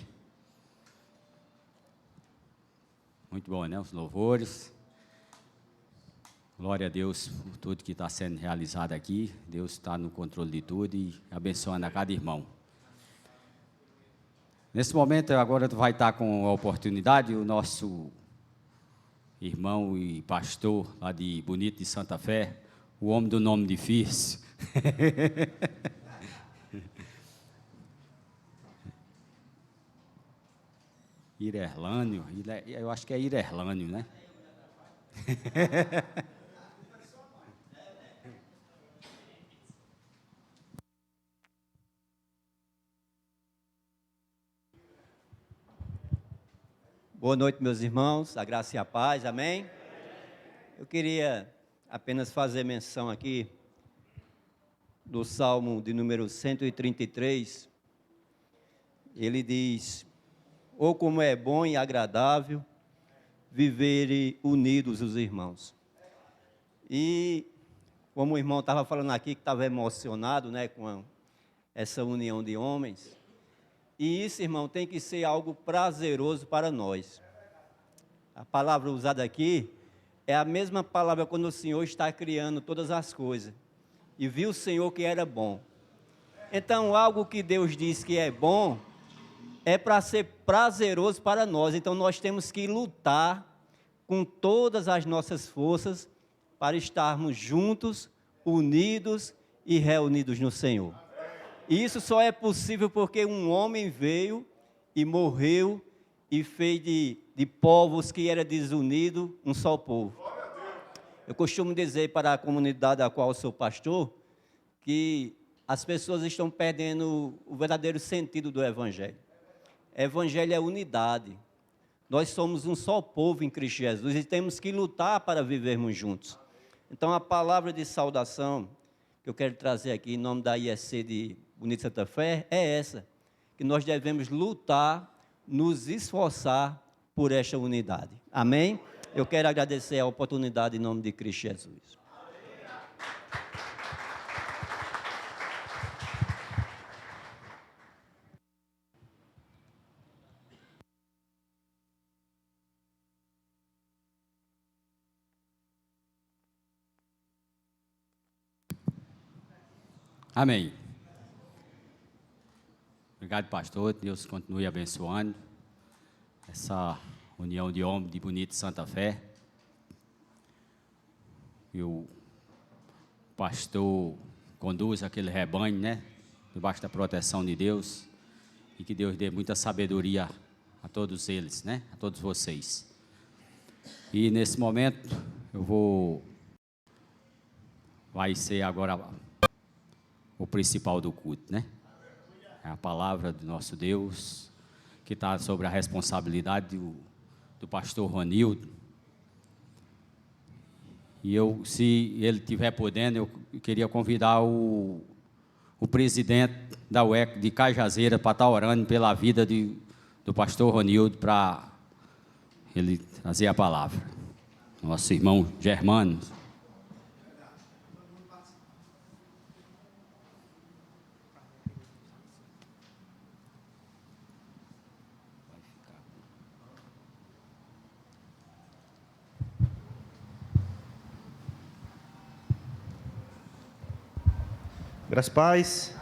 Muito bom, né? Os louvores. Glória a Deus por tudo que está sendo realizado aqui. Deus está no controle de tudo e abençoando a cada irmão. Nesse momento, agora vai estar com a oportunidade o nosso irmão e pastor lá de Bonito de Santa Fé, o homem do nome difícil. Irerlânio, eu acho que é Irerlânio, né? Boa noite, meus irmãos, a graça e a paz, amém? Eu queria apenas fazer menção aqui do Salmo de número 133. Ele diz: "Oh, como é bom e agradável viverem unidos os irmãos." E como o irmão estava falando aqui, que estava emocionado, né, com essa união de homens, e isso, irmão, tem que ser algo prazeroso para nós. A palavra usada aqui é a mesma palavra quando o Senhor está criando todas as coisas. E viu o Senhor que era bom. Então, algo que Deus diz que é bom, é para ser prazeroso para nós. Então, nós temos que lutar com todas as nossas forças para estarmos juntos, unidos e reunidos no Senhor. E isso só é possível porque um homem veio e morreu e fez de povos que eram desunidos um só povo. Eu costumo dizer para a comunidade a qual eu sou pastor que as pessoas estão perdendo o verdadeiro sentido do Evangelho. Evangelho é unidade. Nós somos um só povo em Cristo Jesus e temos que lutar para vivermos juntos. Então, a palavra de saudação que eu quero trazer aqui em nome da IEC de Bonito Santa Fé é essa, que nós devemos lutar, nos esforçar por esta unidade. Amém? Eu quero agradecer a oportunidade em nome de Cristo Jesus. Amém. Obrigado, pastor. Deus continue abençoando essa união de homens de Bonito Santa Fé. E o pastor conduz aquele rebanho, né? Debaixo da proteção de Deus. E que Deus dê muita sabedoria a todos eles, né? A todos vocês. E nesse momento, vai ser agora o principal do culto, né? É a palavra do nosso Deus, que está sobre a responsabilidade do pastor Ronildo. E se ele estiver podendo, eu queria convidar o presidente da UEC de Cajazeira para estar orando pela vida do pastor Ronildo, para ele trazer a palavra. Nosso irmão Germano. Graças a paz.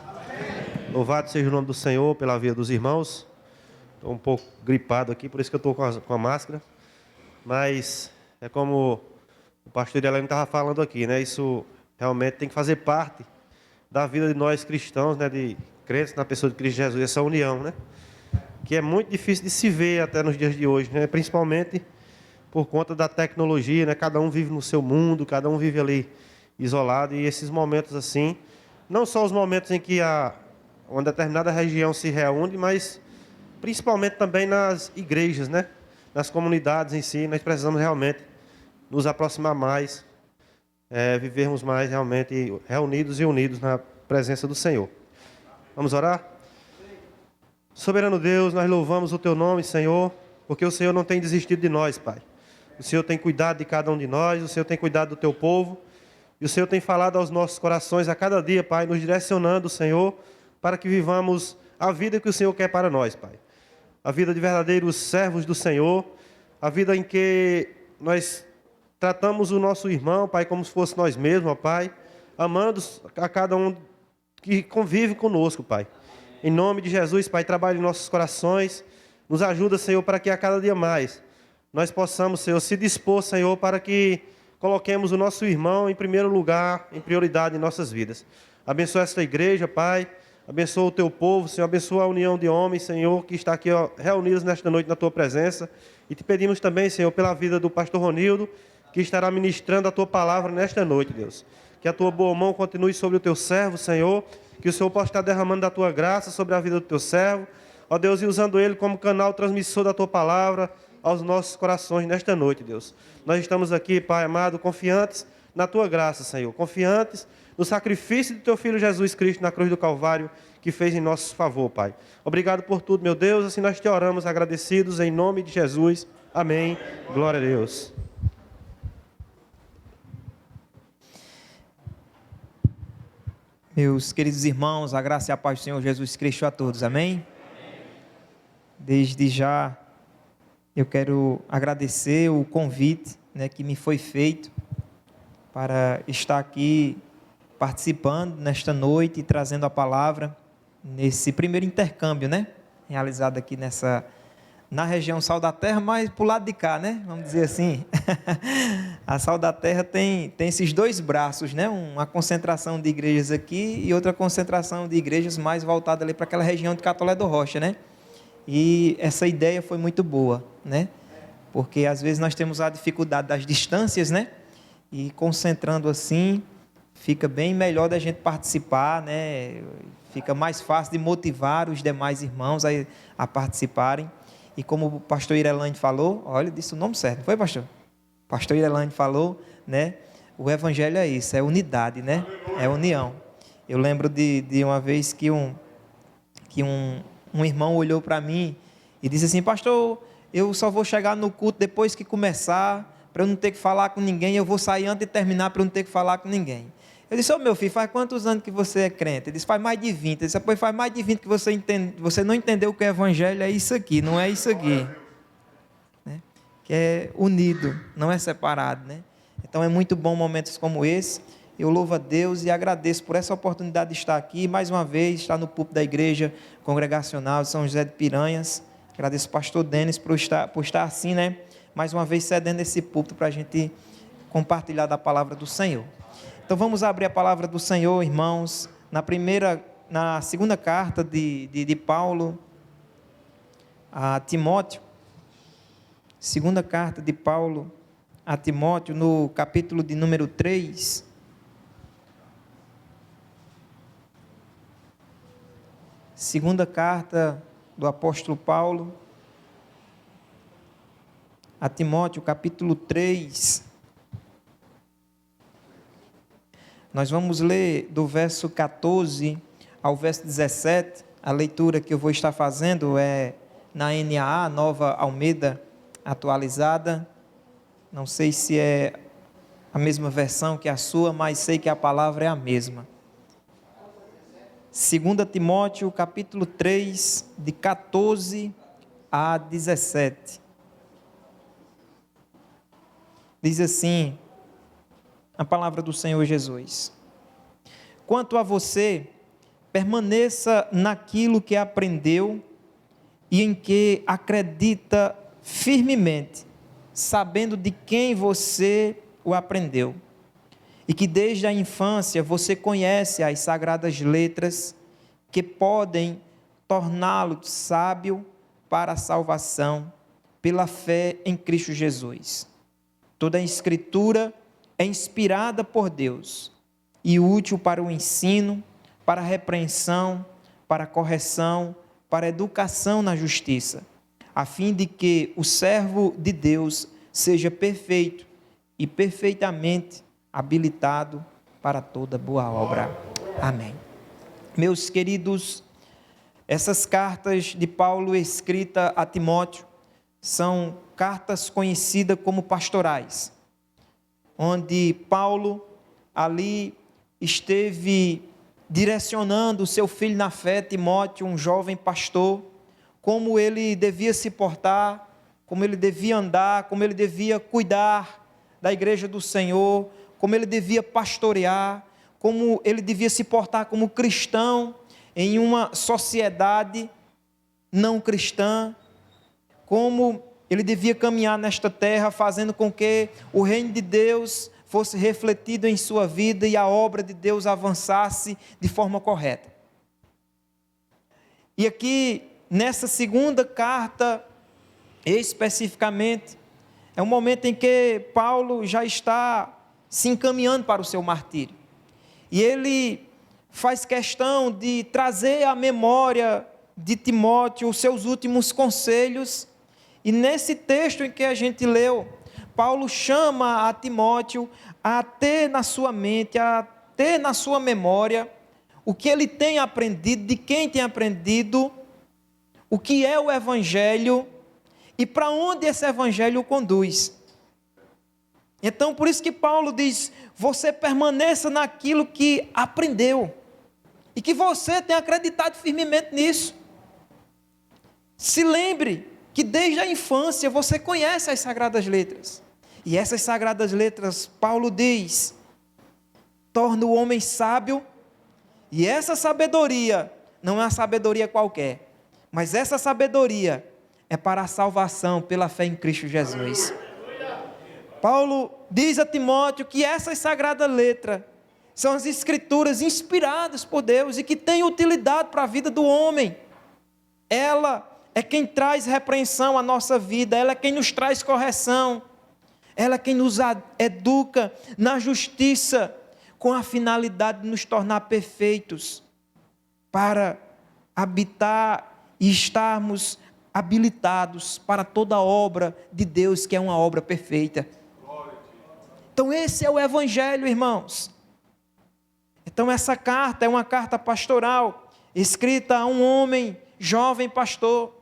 Louvado seja o nome do Senhor pela vida dos irmãos. Estou um pouco gripado aqui, por isso que eu estou com a máscara. Mas é como o pastor Heleno estava falando aqui, né? Isso realmente tem que fazer parte da vida de nós cristãos, né? De crentes na pessoa de Cristo Jesus, essa união, né? Que é muito difícil de se ver até nos dias de hoje, né? Principalmente por conta da tecnologia, né? Cada um vive no seu mundo, cada um vive ali isolado, e esses momentos assim, não só os momentos em que uma determinada região se reúne, mas principalmente também nas igrejas, né? Nas comunidades em si, nós precisamos realmente nos aproximar mais, vivermos mais realmente reunidos e unidos na presença do Senhor. Vamos orar? Soberano Deus, nós louvamos o Teu nome, Senhor, porque o Senhor não tem desistido de nós, Pai. O Senhor tem cuidado de cada um de nós, o Senhor tem cuidado do Teu povo, e o Senhor tem falado aos nossos corações a cada dia, Pai, nos direcionando, Senhor, para que vivamos a vida que o Senhor quer para nós, Pai. a vida de verdadeiros servos do Senhor, a vida em que nós tratamos o nosso irmão, Pai, como se fosse nós mesmos, ó Pai, amando a cada um que convive conosco, Pai. Em nome de Jesus, Pai, trabalhe em nossos corações, nos ajuda, Senhor, para que a cada dia mais nós possamos, Senhor, se dispor, Senhor, para que coloquemos o nosso irmão em primeiro lugar, em prioridade em nossas vidas. Abençoa esta igreja, Pai. Abençoa o teu povo, Senhor. Abençoa a união de homens, Senhor, que está aqui reunidos nesta noite na tua presença. E te pedimos também, Senhor, pela vida do pastor Ronildo, que estará ministrando a tua palavra nesta noite, Deus. Que a tua boa mão continue sobre o teu servo, Senhor. Que o Senhor possa estar derramando da tua graça sobre a vida do teu servo. Ó Deus, e usando ele como canal transmissor da tua palavra aos nossos corações nesta noite, Deus. Nós estamos aqui, Pai amado, confiantes na tua graça, Senhor. Confiantes no sacrifício do teu Filho Jesus Cristo na cruz do Calvário, que fez em nosso favor, Pai. Obrigado por tudo, meu Deus. Assim nós te oramos agradecidos em nome de Jesus. Amém. Glória a Deus. Meus queridos irmãos, a graça e a paz do Senhor Jesus Cristo a todos. Amém? Desde já eu quero agradecer o convite, que me foi feito para estar aqui participando nesta noite e trazendo a palavra nesse primeiro intercâmbio, realizado aqui na região Sal da Terra, mas para o lado de cá, vamos dizer assim. A Sal da Terra tem esses dois braços, uma concentração de igrejas aqui e outra concentração de igrejas mais voltada ali para aquela região de Catolé do Rocha, E essa ideia foi muito boa, porque às vezes nós temos a dificuldade das distâncias, e concentrando assim, fica bem melhor da gente participar, Fica mais fácil de motivar os demais irmãos a participarem. E como o pastor Irelane falou, olha, disse o nome certo, não foi, pastor? O pastor Irelane falou, o evangelho é isso, é unidade, É união. Eu lembro de uma vez que um irmão olhou para mim e disse assim: pastor, eu só vou chegar no culto depois que começar, para eu não ter que falar com ninguém, eu vou sair antes de terminar para eu não ter que falar com ninguém. Eu disse: meu filho, faz quantos anos que você é crente? Ele disse: faz mais de 20. Ele disse: pois faz mais de 20 que você não entendeu que o evangelho é isso aqui, não é isso aqui. Que é unido, não é separado, Então é muito bom momentos como esse. Eu louvo a Deus e agradeço por essa oportunidade de estar aqui, mais uma vez, estar no púlpito da Igreja Congregacional de São José de Piranhas. Agradeço ao pastor Denis por estar assim, mais uma vez cedendo esse púlpito para a gente compartilhar da palavra do Senhor. Então vamos abrir a palavra do Senhor, irmãos, na segunda carta de Paulo a Timóteo. Segunda carta de Paulo a Timóteo, no capítulo de número 3. Segunda carta do apóstolo Paulo a Timóteo, capítulo 3. Nós vamos ler do verso 14 ao verso 17. A leitura que eu vou estar fazendo é na NAA, Nova Almeida Atualizada. Não sei se é a mesma versão que a sua, mas sei que a palavra é a mesma. 2 Timóteo, capítulo 3, de 14 a 17. Diz assim a palavra do Senhor Jesus: quanto a você, permaneça naquilo que aprendeu e em que acredita firmemente, sabendo de quem você o aprendeu, e que desde a infância você conhece as sagradas letras que podem torná-lo sábio para a salvação pela fé em Cristo Jesus. Toda a Escritura é inspirada por Deus e útil para o ensino, para a repreensão, para a correção, para a educação na justiça, a fim de que o servo de Deus seja perfeito e perfeitamente habilitado para toda boa obra. Amém. Meus queridos, essas cartas de Paulo escritas a Timóteo são cartas conhecidas como pastorais, onde Paulo ali esteve direcionando o seu filho na fé, Timóteo, um jovem pastor, como ele devia se portar, como ele devia andar, como ele devia cuidar da igreja do Senhor, como ele devia pastorear, como ele devia se portar como cristão em uma sociedade não cristã, como ele devia caminhar nesta terra, fazendo com que o reino de Deus fosse refletido em sua vida e a obra de Deus avançasse de forma correta. E aqui, nessa segunda carta, especificamente, é um momento em que Paulo já está se encaminhando para o seu martírio. E ele faz questão de trazer à memória de Timóteo os seus últimos conselhos. E nesse texto em que a gente leu, Paulo chama a Timóteo a ter na sua mente, a ter na sua memória o que ele tem aprendido, de quem tem aprendido, o que é o Evangelho e para onde esse Evangelho o conduz. Então, por isso que Paulo diz, você permaneça naquilo que aprendeu e que você tem acreditado firmemente nisso. Se lembre que desde a infância você conhece as Sagradas Letras. E essas Sagradas Letras, Paulo diz, torna o homem sábio, e essa sabedoria não é uma sabedoria qualquer, mas essa sabedoria é para a salvação pela fé em Cristo Jesus. Paulo diz a Timóteo que essas Sagradas Letras são as Escrituras inspiradas por Deus e que têm utilidade para a vida do homem. Ela é quem traz repreensão à nossa vida, ela é quem nos traz correção, ela é quem nos educa na justiça, com a finalidade de nos tornar perfeitos, para habitar e estarmos habilitados para toda a obra de Deus, que é uma obra perfeita. Então esse é o Evangelho, irmãos. Então essa carta é uma carta pastoral, escrita a um homem jovem pastor,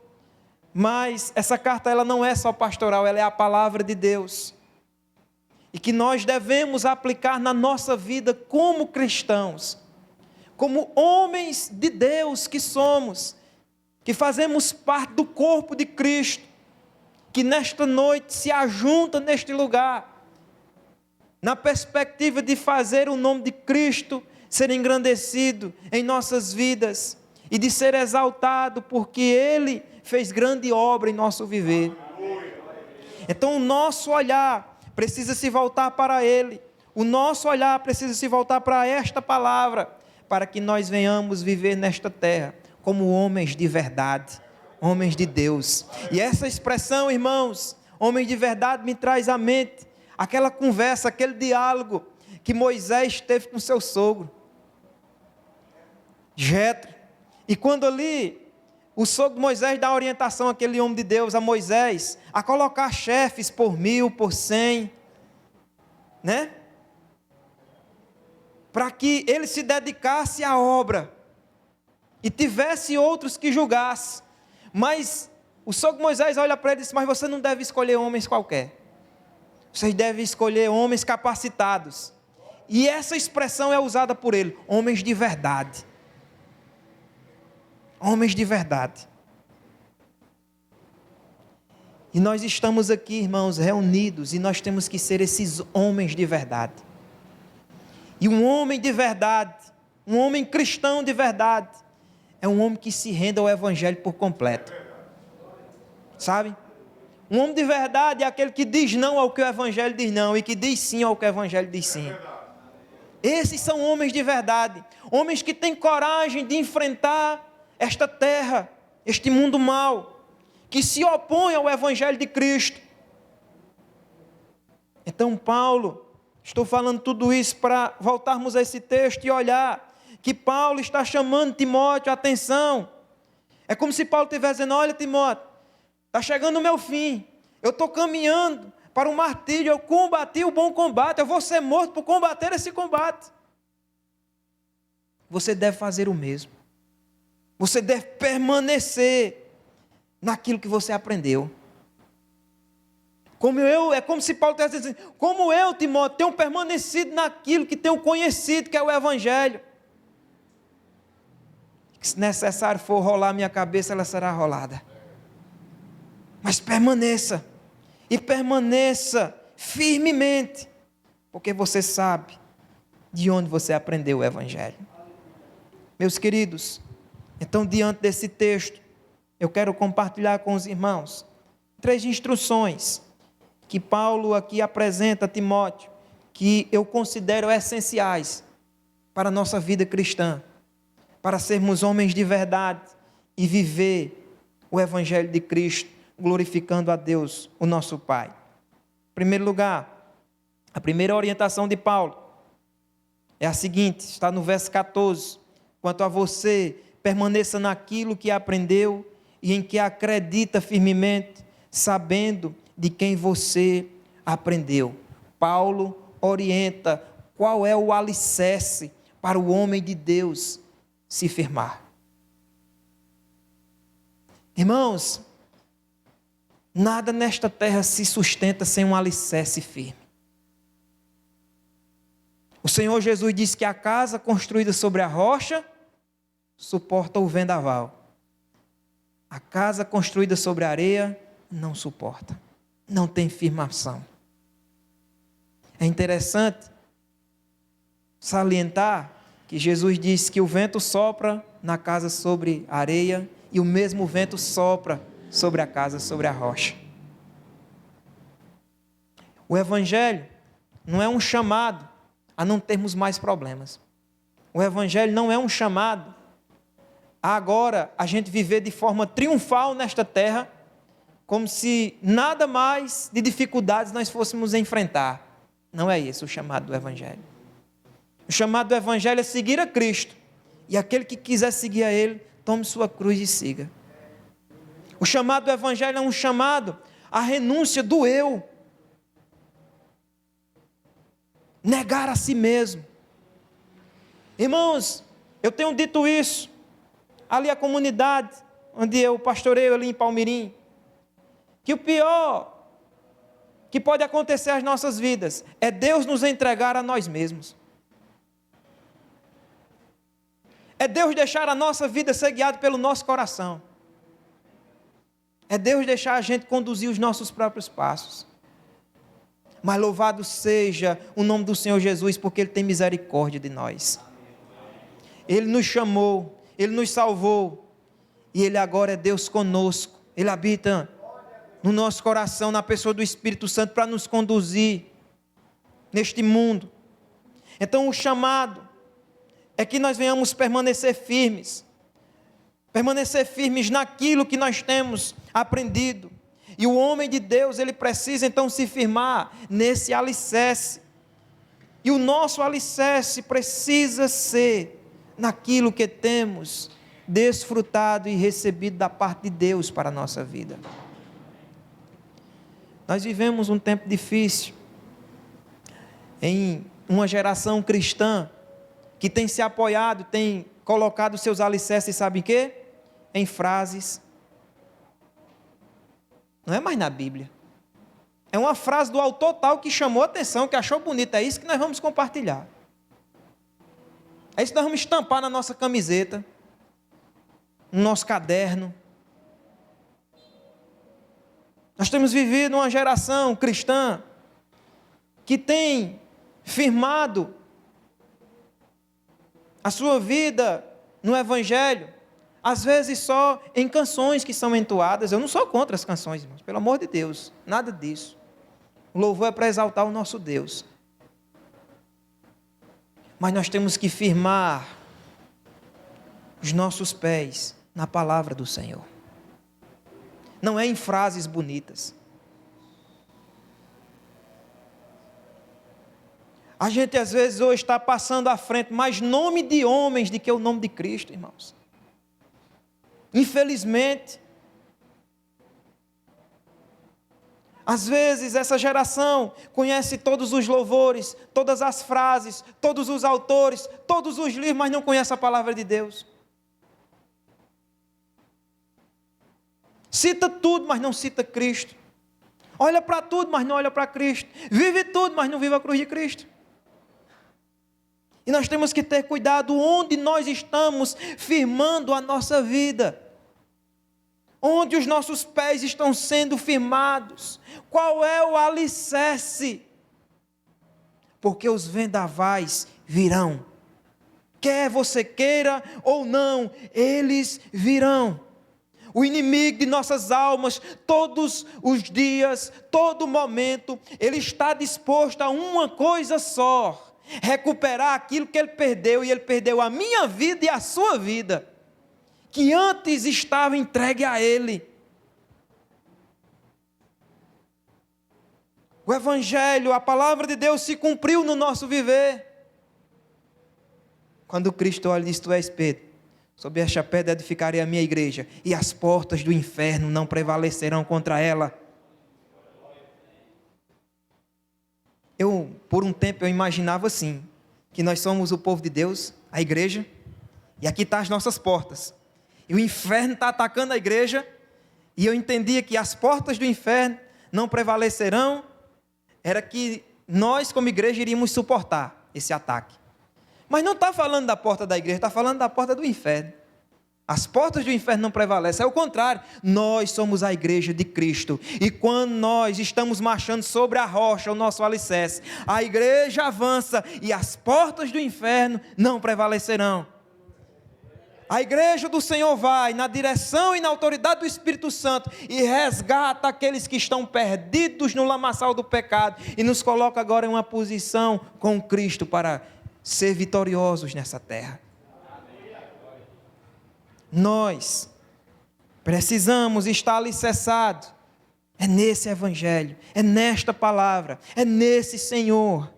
mas essa carta ela não é só pastoral, ela é a palavra de Deus, e que nós devemos aplicar na nossa vida como cristãos, como homens de Deus que somos, que fazemos parte do corpo de Cristo, que nesta noite se ajunta neste lugar, na perspectiva de fazer o nome de Cristo ser engrandecido em nossas vidas, e de ser exaltado, porque Ele fez grande obra em nosso viver. Então o nosso olhar precisa se voltar para Ele, o nosso olhar precisa se voltar para esta palavra, para que nós venhamos viver nesta terra como homens de verdade, homens de Deus. E essa expressão, irmãos, homens de verdade, me traz à mente aquela conversa, aquele diálogo que Moisés teve com seu sogro, Jetro. E quando ali o sogro de Moisés dá orientação àquele homem de Deus, a Moisés, a colocar chefes por 1000, por 100, né? Para que ele se dedicasse à obra e tivesse outros que julgassem. Mas o sogro de Moisés olha para ele e diz, mas você não deve escolher homens qualquer. Vocês devem escolher homens capacitados. E essa expressão é usada por ele, homens de verdade. Homens de verdade. E nós estamos aqui, irmãos, reunidos, e nós temos que ser esses homens de verdade. E um homem de verdade, um homem cristão de verdade, é um homem que se rende ao Evangelho por completo. Sabe? Um homem de verdade é aquele que diz não ao que o Evangelho diz não, e que diz sim ao que o Evangelho diz sim. Esses são homens de verdade, homens que têm coragem de enfrentar esta terra, este mundo mau, que se opõe ao Evangelho de Cristo. Então Paulo, estou falando tudo isso para voltarmos a esse texto e olhar que Paulo está chamando Timóteo a atenção. É como se Paulo estivesse dizendo, olha Timóteo, está chegando o meu fim, eu estou caminhando para o martírio, eu combati o bom combate, eu vou ser morto por combater esse combate. Você deve fazer o mesmo. Você deve permanecer naquilo que você aprendeu. É como se Paulo estivesse dizendo, como eu, Timóteo, tenho permanecido naquilo que tenho conhecido, que é o Evangelho. Se necessário for rolar minha cabeça, ela será rolada. Mas permaneça, e permaneça firmemente, porque você sabe de onde você aprendeu o Evangelho. Meus queridos, então, diante desse texto, eu quero compartilhar com os irmãos 3 instruções que Paulo aqui apresenta a Timóteo, que eu considero essenciais para a nossa vida cristã, para sermos homens de verdade e viver o Evangelho de Cristo, glorificando a Deus, o nosso Pai. Em primeiro lugar, a primeira orientação de Paulo é a seguinte, está no verso 14: quanto a você, permaneça naquilo que aprendeu e em que acredita firmemente, sabendo de quem você aprendeu. Paulo orienta qual é o alicerce para o homem de Deus se firmar. Irmãos, nada nesta terra se sustenta sem um alicerce firme. O Senhor Jesus disse que a casa construída sobre a rocha suporta o vendaval. A casa construída sobre a areia não suporta, não tem firmação. É interessante salientar que Jesus disse que o vento sopra na casa sobre a areia e o mesmo vento sopra sobre a casa, sobre a rocha. O Evangelho não é um chamado a não termos mais problemas. O Evangelho não é um chamado a agora a gente viver de forma triunfal nesta terra, como se nada mais de dificuldades nós fôssemos enfrentar. Não é esse o chamado do Evangelho. O chamado do Evangelho é seguir a Cristo. E aquele que quiser seguir a Ele, tome sua cruz e siga. O chamado do Evangelho é um chamado à renúncia do eu. Negar a si mesmo. Irmãos, eu tenho dito isso. Ali a comunidade, onde eu pastoreio ali em Palmirim, que o pior que pode acontecer às nossas vidas é Deus nos entregar a nós mesmos. É Deus deixar a nossa vida ser guiada pelo nosso coração. É Deus deixar a gente conduzir os nossos próprios passos. Mas louvado seja o nome do Senhor Jesus, porque Ele tem misericórdia de nós. Ele nos chamou, Ele nos salvou, e Ele agora é Deus conosco. Ele habita no nosso coração, na pessoa do Espírito Santo, para nos conduzir neste mundo. Então o chamado é que nós venhamos permanecer firmes naquilo que nós temos aprendido. E o homem de Deus, ele precisa então se firmar nesse alicerce. E o nosso alicerce precisa ser naquilo que temos desfrutado e recebido da parte de Deus para a nossa vida. Nós vivemos um tempo difícil, em uma geração cristã, que tem se apoiado, tem colocado seus alicerces, sabe em quê? Em frases. Não é mais na Bíblia. É uma frase do autor tal que chamou a atenção, que achou bonita. É isso que nós vamos compartilhar. É isso que nós vamos estampar na nossa camiseta, no nosso caderno. Nós temos vivido uma geração cristã que tem firmado a sua vida no Evangelho, às vezes só em canções que são entoadas. Eu não sou contra as canções, irmãos, pelo amor de Deus, nada disso. O louvor é para exaltar o nosso Deus. Mas nós temos que firmar os nossos pés na palavra do Senhor. Não é em frases bonitas. A gente às vezes hoje está passando à frente mais nome de homens do que o nome de Cristo, irmãos. Infelizmente, às vezes essa geração conhece todos os louvores, todas as frases, todos os autores, todos os livros, mas não conhece a palavra de Deus. Cita tudo, mas não cita Cristo. Olha para tudo, mas não olha para Cristo. Vive tudo, mas não vive a cruz de Cristo. E nós temos que ter cuidado onde nós estamos firmando a nossa vida. Onde os nossos pés estão sendo firmados? Qual é o alicerce? Porque os vendavais virão. Quer você queira ou não, eles virão. O inimigo de nossas almas, todos os dias, todo momento, ele está disposto a uma coisa só: recuperar aquilo que ele perdeu, e ele perdeu a minha vida e a sua vida, que antes estava entregue a ele. O Evangelho, a palavra de Deus se cumpriu no nosso viver. Quando Cristo olha e diz: tu és Pedro, sobre esta pedra edificarei a minha igreja, e as portas do inferno não prevalecerão contra ela. Por um tempo, eu imaginava assim, que nós somos o povo de Deus, a igreja, e aqui estão as nossas portas. E o inferno está atacando a igreja, e eu entendia que as portas do inferno não prevalecerão, era que nós, como igreja, iríamos suportar esse ataque. Mas não está falando da porta da igreja, está falando da porta do inferno. As portas do inferno não prevalecem, é o contrário. Nós somos a igreja de Cristo, e quando nós estamos marchando sobre a rocha, o nosso alicerce, a igreja avança e as portas do inferno não prevalecerão. A igreja do Senhor vai na direção e na autoridade do Espírito Santo e resgata aqueles que estão perdidos no lamaçal do pecado e nos coloca agora em uma posição com Cristo para ser vitoriosos nessa terra. Nós precisamos estar alicerçados. É nesse Evangelho, é nesta palavra, é nesse Senhor,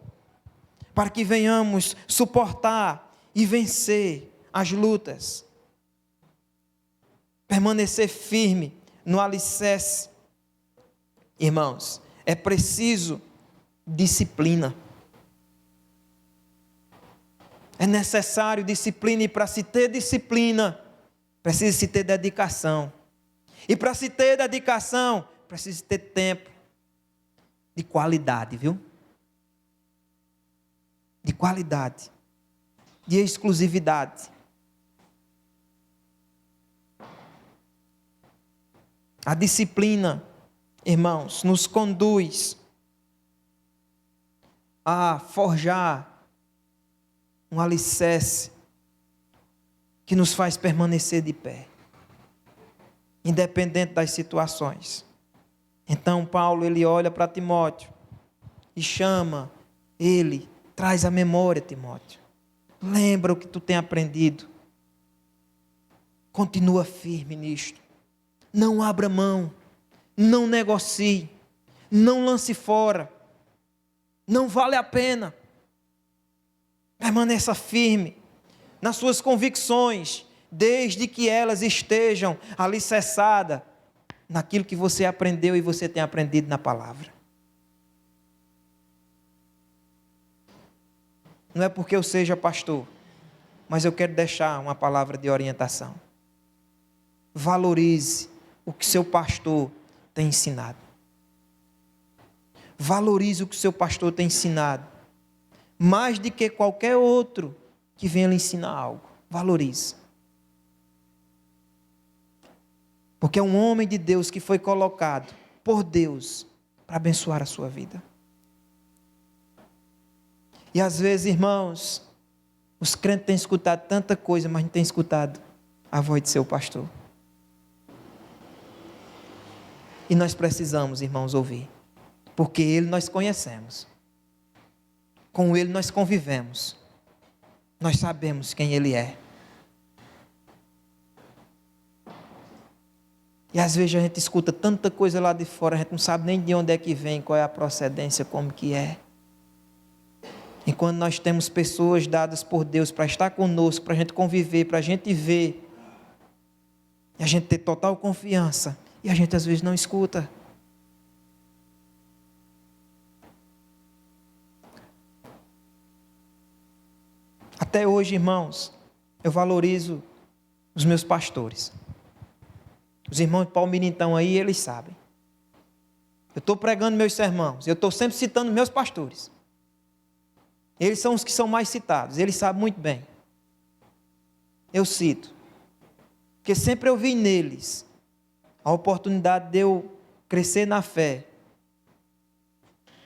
para que venhamos suportar e vencer as lutas. Permanecer firme no alicerce. Irmãos, é preciso disciplina. É necessário disciplina, e para se ter disciplina, precisa se ter dedicação. E para se ter dedicação, precisa ter tempo de qualidade, viu? De qualidade, de exclusividade. A disciplina, irmãos, nos conduz a forjar um alicerce que nos faz permanecer de pé, independente das situações. Então Paulo, ele olha para Timóteo e chama ele, traz à memória, Timóteo. Lembra o que tu tem aprendido. Continua firme nisto. Não abra mão, não negocie, não lance fora. Não vale a pena. Permaneça firme nas suas convicções, desde que elas estejam alicerçadas naquilo que você aprendeu e você tem aprendido na palavra. Não é porque eu seja pastor, mas eu quero deixar uma palavra de orientação. Valorize o que seu pastor tem ensinado. Valorize o que seu pastor tem ensinado, mais do que qualquer outro que venha lhe ensinar algo. Valorize. Porque é um homem de Deus que foi colocado por Deus para abençoar a sua vida. E às vezes, irmãos, os crentes têm escutado tanta coisa, mas não têm escutado a voz de seu pastor. E nós precisamos, irmãos, ouvir. Porque ele nós conhecemos. Com ele nós convivemos. Nós sabemos quem ele é. E às vezes a gente escuta tanta coisa lá de fora, a gente não sabe nem de onde é que vem, qual é a procedência, como que é. E quando nós temos pessoas dadas por Deus para estar conosco, para a gente conviver, para a gente ver, e a gente ter total confiança, e a gente às vezes não escuta. Até hoje, irmãos, eu valorizo os meus pastores. Os irmãos de Palmira estão aí, eles sabem. Eu estou pregando meus sermões, eu estou sempre citando meus pastores. Eles são os que são mais citados, eles sabem muito bem. Eu cito. Porque sempre eu vi neles a oportunidade de eu crescer na fé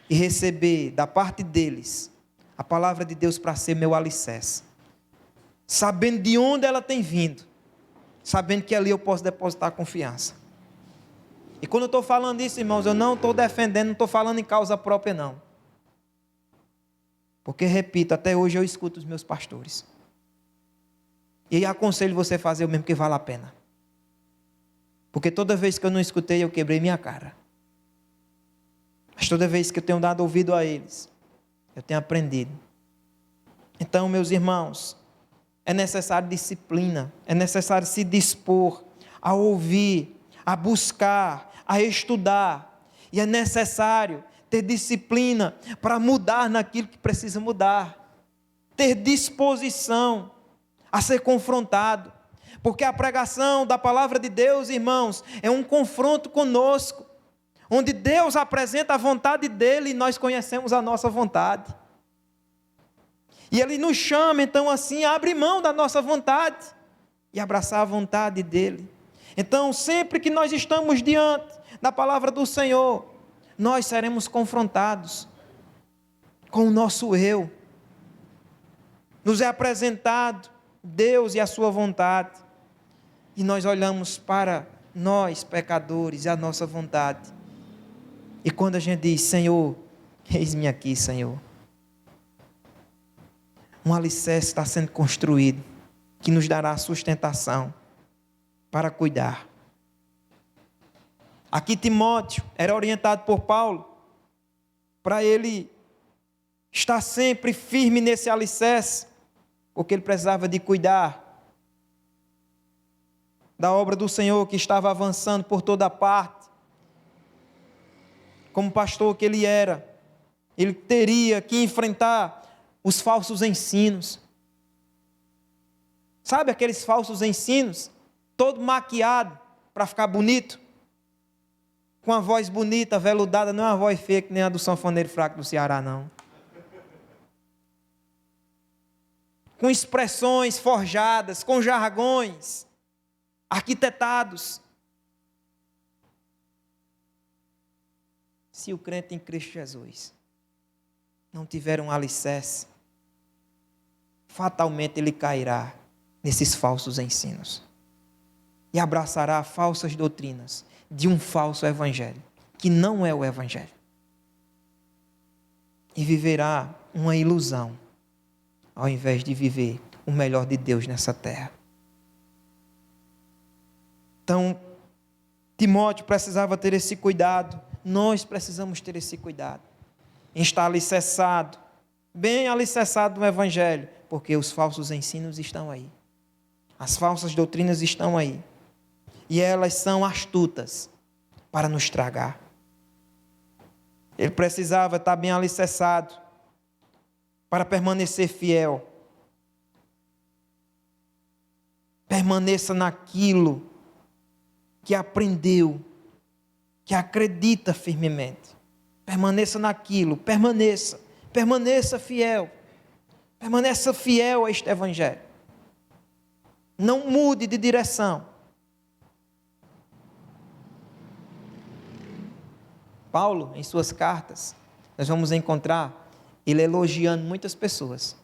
e receber da parte deles a palavra de Deus para ser meu alicerce, sabendo de onde ela tem vindo, sabendo que ali eu posso depositar confiança. E quando eu estou falando isso, irmãos, eu não estou defendendo, não estou falando em causa própria, não. Porque, repito, até hoje eu escuto os meus pastores. E aconselho você a fazer o mesmo, que vale a pena. Porque toda vez que eu não escutei, eu quebrei minha cara. Mas toda vez que eu tenho dado ouvido a eles, eu tenho aprendido. Então, meus irmãos, é necessário disciplina, é necessário se dispor a ouvir, a buscar, a estudar. E é necessário ter disciplina para mudar naquilo que precisa mudar. Ter disposição a ser confrontado. Porque a pregação da palavra de Deus, irmãos, é um confronto conosco, onde Deus apresenta a vontade dEle e nós conhecemos a nossa vontade. E Ele nos chama, então, assim, a abrir mão da nossa vontade e abraçar a vontade dEle. Então, sempre que nós estamos diante da palavra do Senhor, nós seremos confrontados com o nosso eu. Nos é apresentado Deus e a sua vontade. E nós olhamos para nós, pecadores, e a nossa vontade. E quando a gente diz, Senhor, eis-me aqui, Senhor. Um alicerce está sendo construído, que nos dará sustentação para cuidar. Aqui Timóteo era orientado por Paulo, para ele estar sempre firme nesse alicerce, porque ele precisava de cuidar da obra do Senhor que estava avançando por toda parte. Como pastor que ele era, ele teria que enfrentar os falsos ensinos. Sabe aqueles falsos ensinos? Todo maquiado para ficar bonito, com a voz bonita, veludada, não é uma voz feia que nem a do sanfoneiro fraco do Ceará, não. Com expressões forjadas, com jargões, arquitetados. Se o crente em Cristo Jesus não tiver um alicerce, fatalmente ele cairá nesses falsos ensinos e abraçará falsas doutrinas de um falso evangelho, que não é o evangelho, e viverá uma ilusão, ao invés de viver o melhor de Deus nessa terra. Então, Timóteo precisava ter esse cuidado, nós precisamos ter esse cuidado, em estar alicerçado, bem alicerçado no evangelho, porque os falsos ensinos estão aí, as falsas doutrinas estão aí, e elas são astutas para nos tragar. Ele precisava estar bem alicerçado para permanecer fiel. Permaneça naquilo que aprendeu, que acredita firmemente. Permaneça naquilo, permaneça fiel. Permaneça fiel a este evangelho. Não mude de direção. Paulo, em suas cartas, nós vamos encontrar ele elogiando muitas pessoas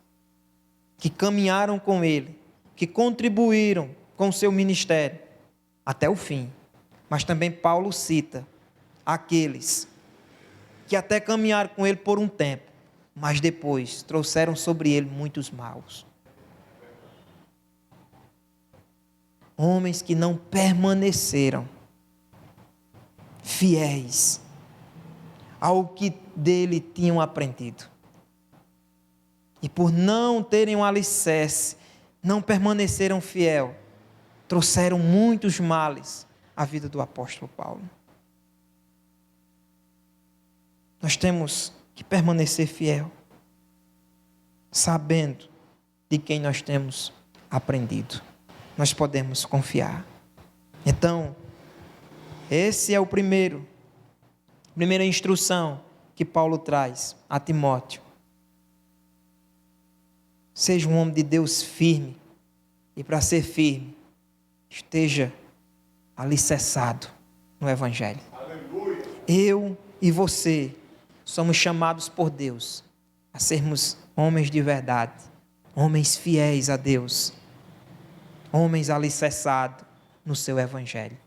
que caminharam com ele, que contribuíram com o seu ministério até o fim. Mas também Paulo cita aqueles que até caminharam com ele por um tempo, mas depois trouxeram sobre ele muitos maus. Homens que não permaneceram fiéis ao que dele tinham aprendido. E por não terem um alicerce, não permaneceram fiel, trouxeram muitos males à vida do apóstolo Paulo. Nós temos que permanecer fiel, sabendo de quem nós temos aprendido. Nós podemos confiar. Então, esse é a primeira instrução que Paulo traz a Timóteo. Seja um homem de Deus firme, e para ser firme, esteja alicerçado no Evangelho. Eu e você somos chamados por Deus a sermos homens de verdade, homens fiéis a Deus, homens alicerçados no seu Evangelho,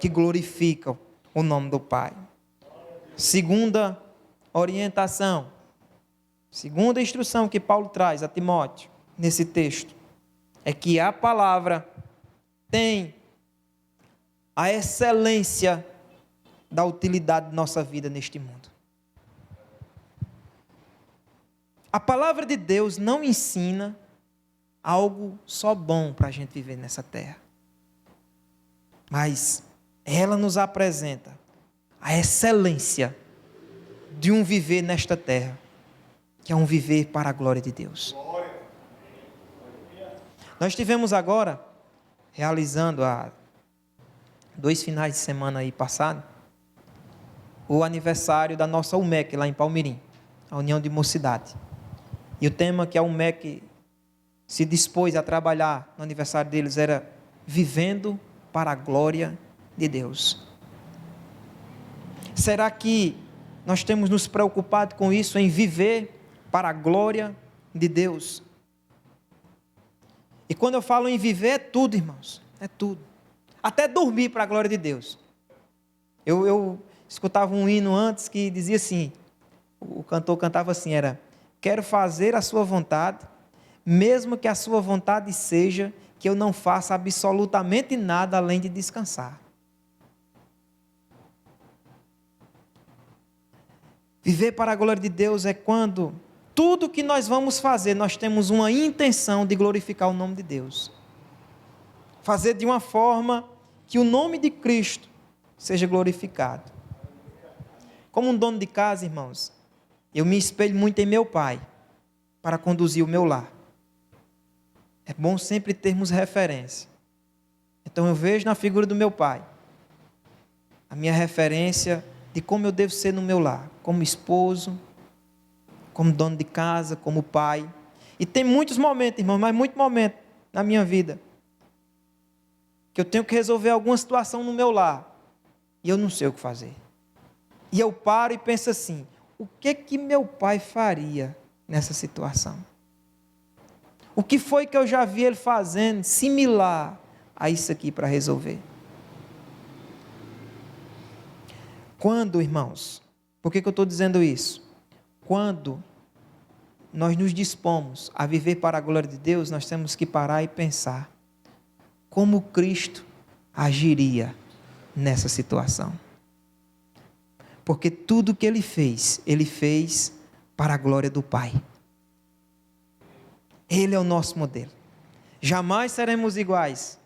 que glorificam o nome do Pai. Segunda orientação, segunda instrução que Paulo traz a Timóteo nesse texto, é que a palavra tem a excelência da utilidade de nossa vida neste mundo. A palavra de Deus não ensina algo só bom para a gente viver nessa terra, mas ela nos apresenta a excelência de um viver nesta terra, que é um viver para a glória de Deus. Nós tivemos agora, realizando há 2 finais de semana aí passado, o aniversário da nossa UMEC lá em Palmirim, a União de Mocidade. E o tema que a UMEC se dispôs a trabalhar no aniversário deles era vivendo para a glória de Deus. Será que nós temos nos preocupado com isso, em viver para a glória de Deus? E quando eu falo em viver, é tudo, irmãos, é tudo. Até dormir para a glória de Deus. Eu escutava um hino antes que dizia assim, o cantor cantava assim, era: quero fazer a sua vontade, mesmo que a sua vontade seja que eu não faça absolutamente nada além de descansar. Viver para a glória de Deus é quando tudo que nós vamos fazer, nós temos uma intenção de glorificar o nome de Deus. Fazer de uma forma que o nome de Cristo seja glorificado. Como um dono de casa, irmãos, eu me espelho muito em meu pai para conduzir o meu lar. É bom sempre termos referência. Então eu vejo na figura do meu pai a minha referência de como eu devo ser no meu lar, como esposo, como dono de casa, como pai. E tem muitos momentos, irmão, mas muitos momentos na minha vida que eu tenho que resolver alguma situação no meu lar e eu não sei o que fazer. E eu paro e penso assim: o que meu pai faria nessa situação? O que foi que eu já vi ele fazendo similar a isso aqui para resolver? Quando, irmãos, por que eu estou dizendo isso? Quando nós nos dispomos a viver para a glória de Deus, nós temos que parar e pensar como Cristo agiria nessa situação. Porque tudo que Ele fez para a glória do Pai. Ele é o nosso modelo. Jamais seremos iguais,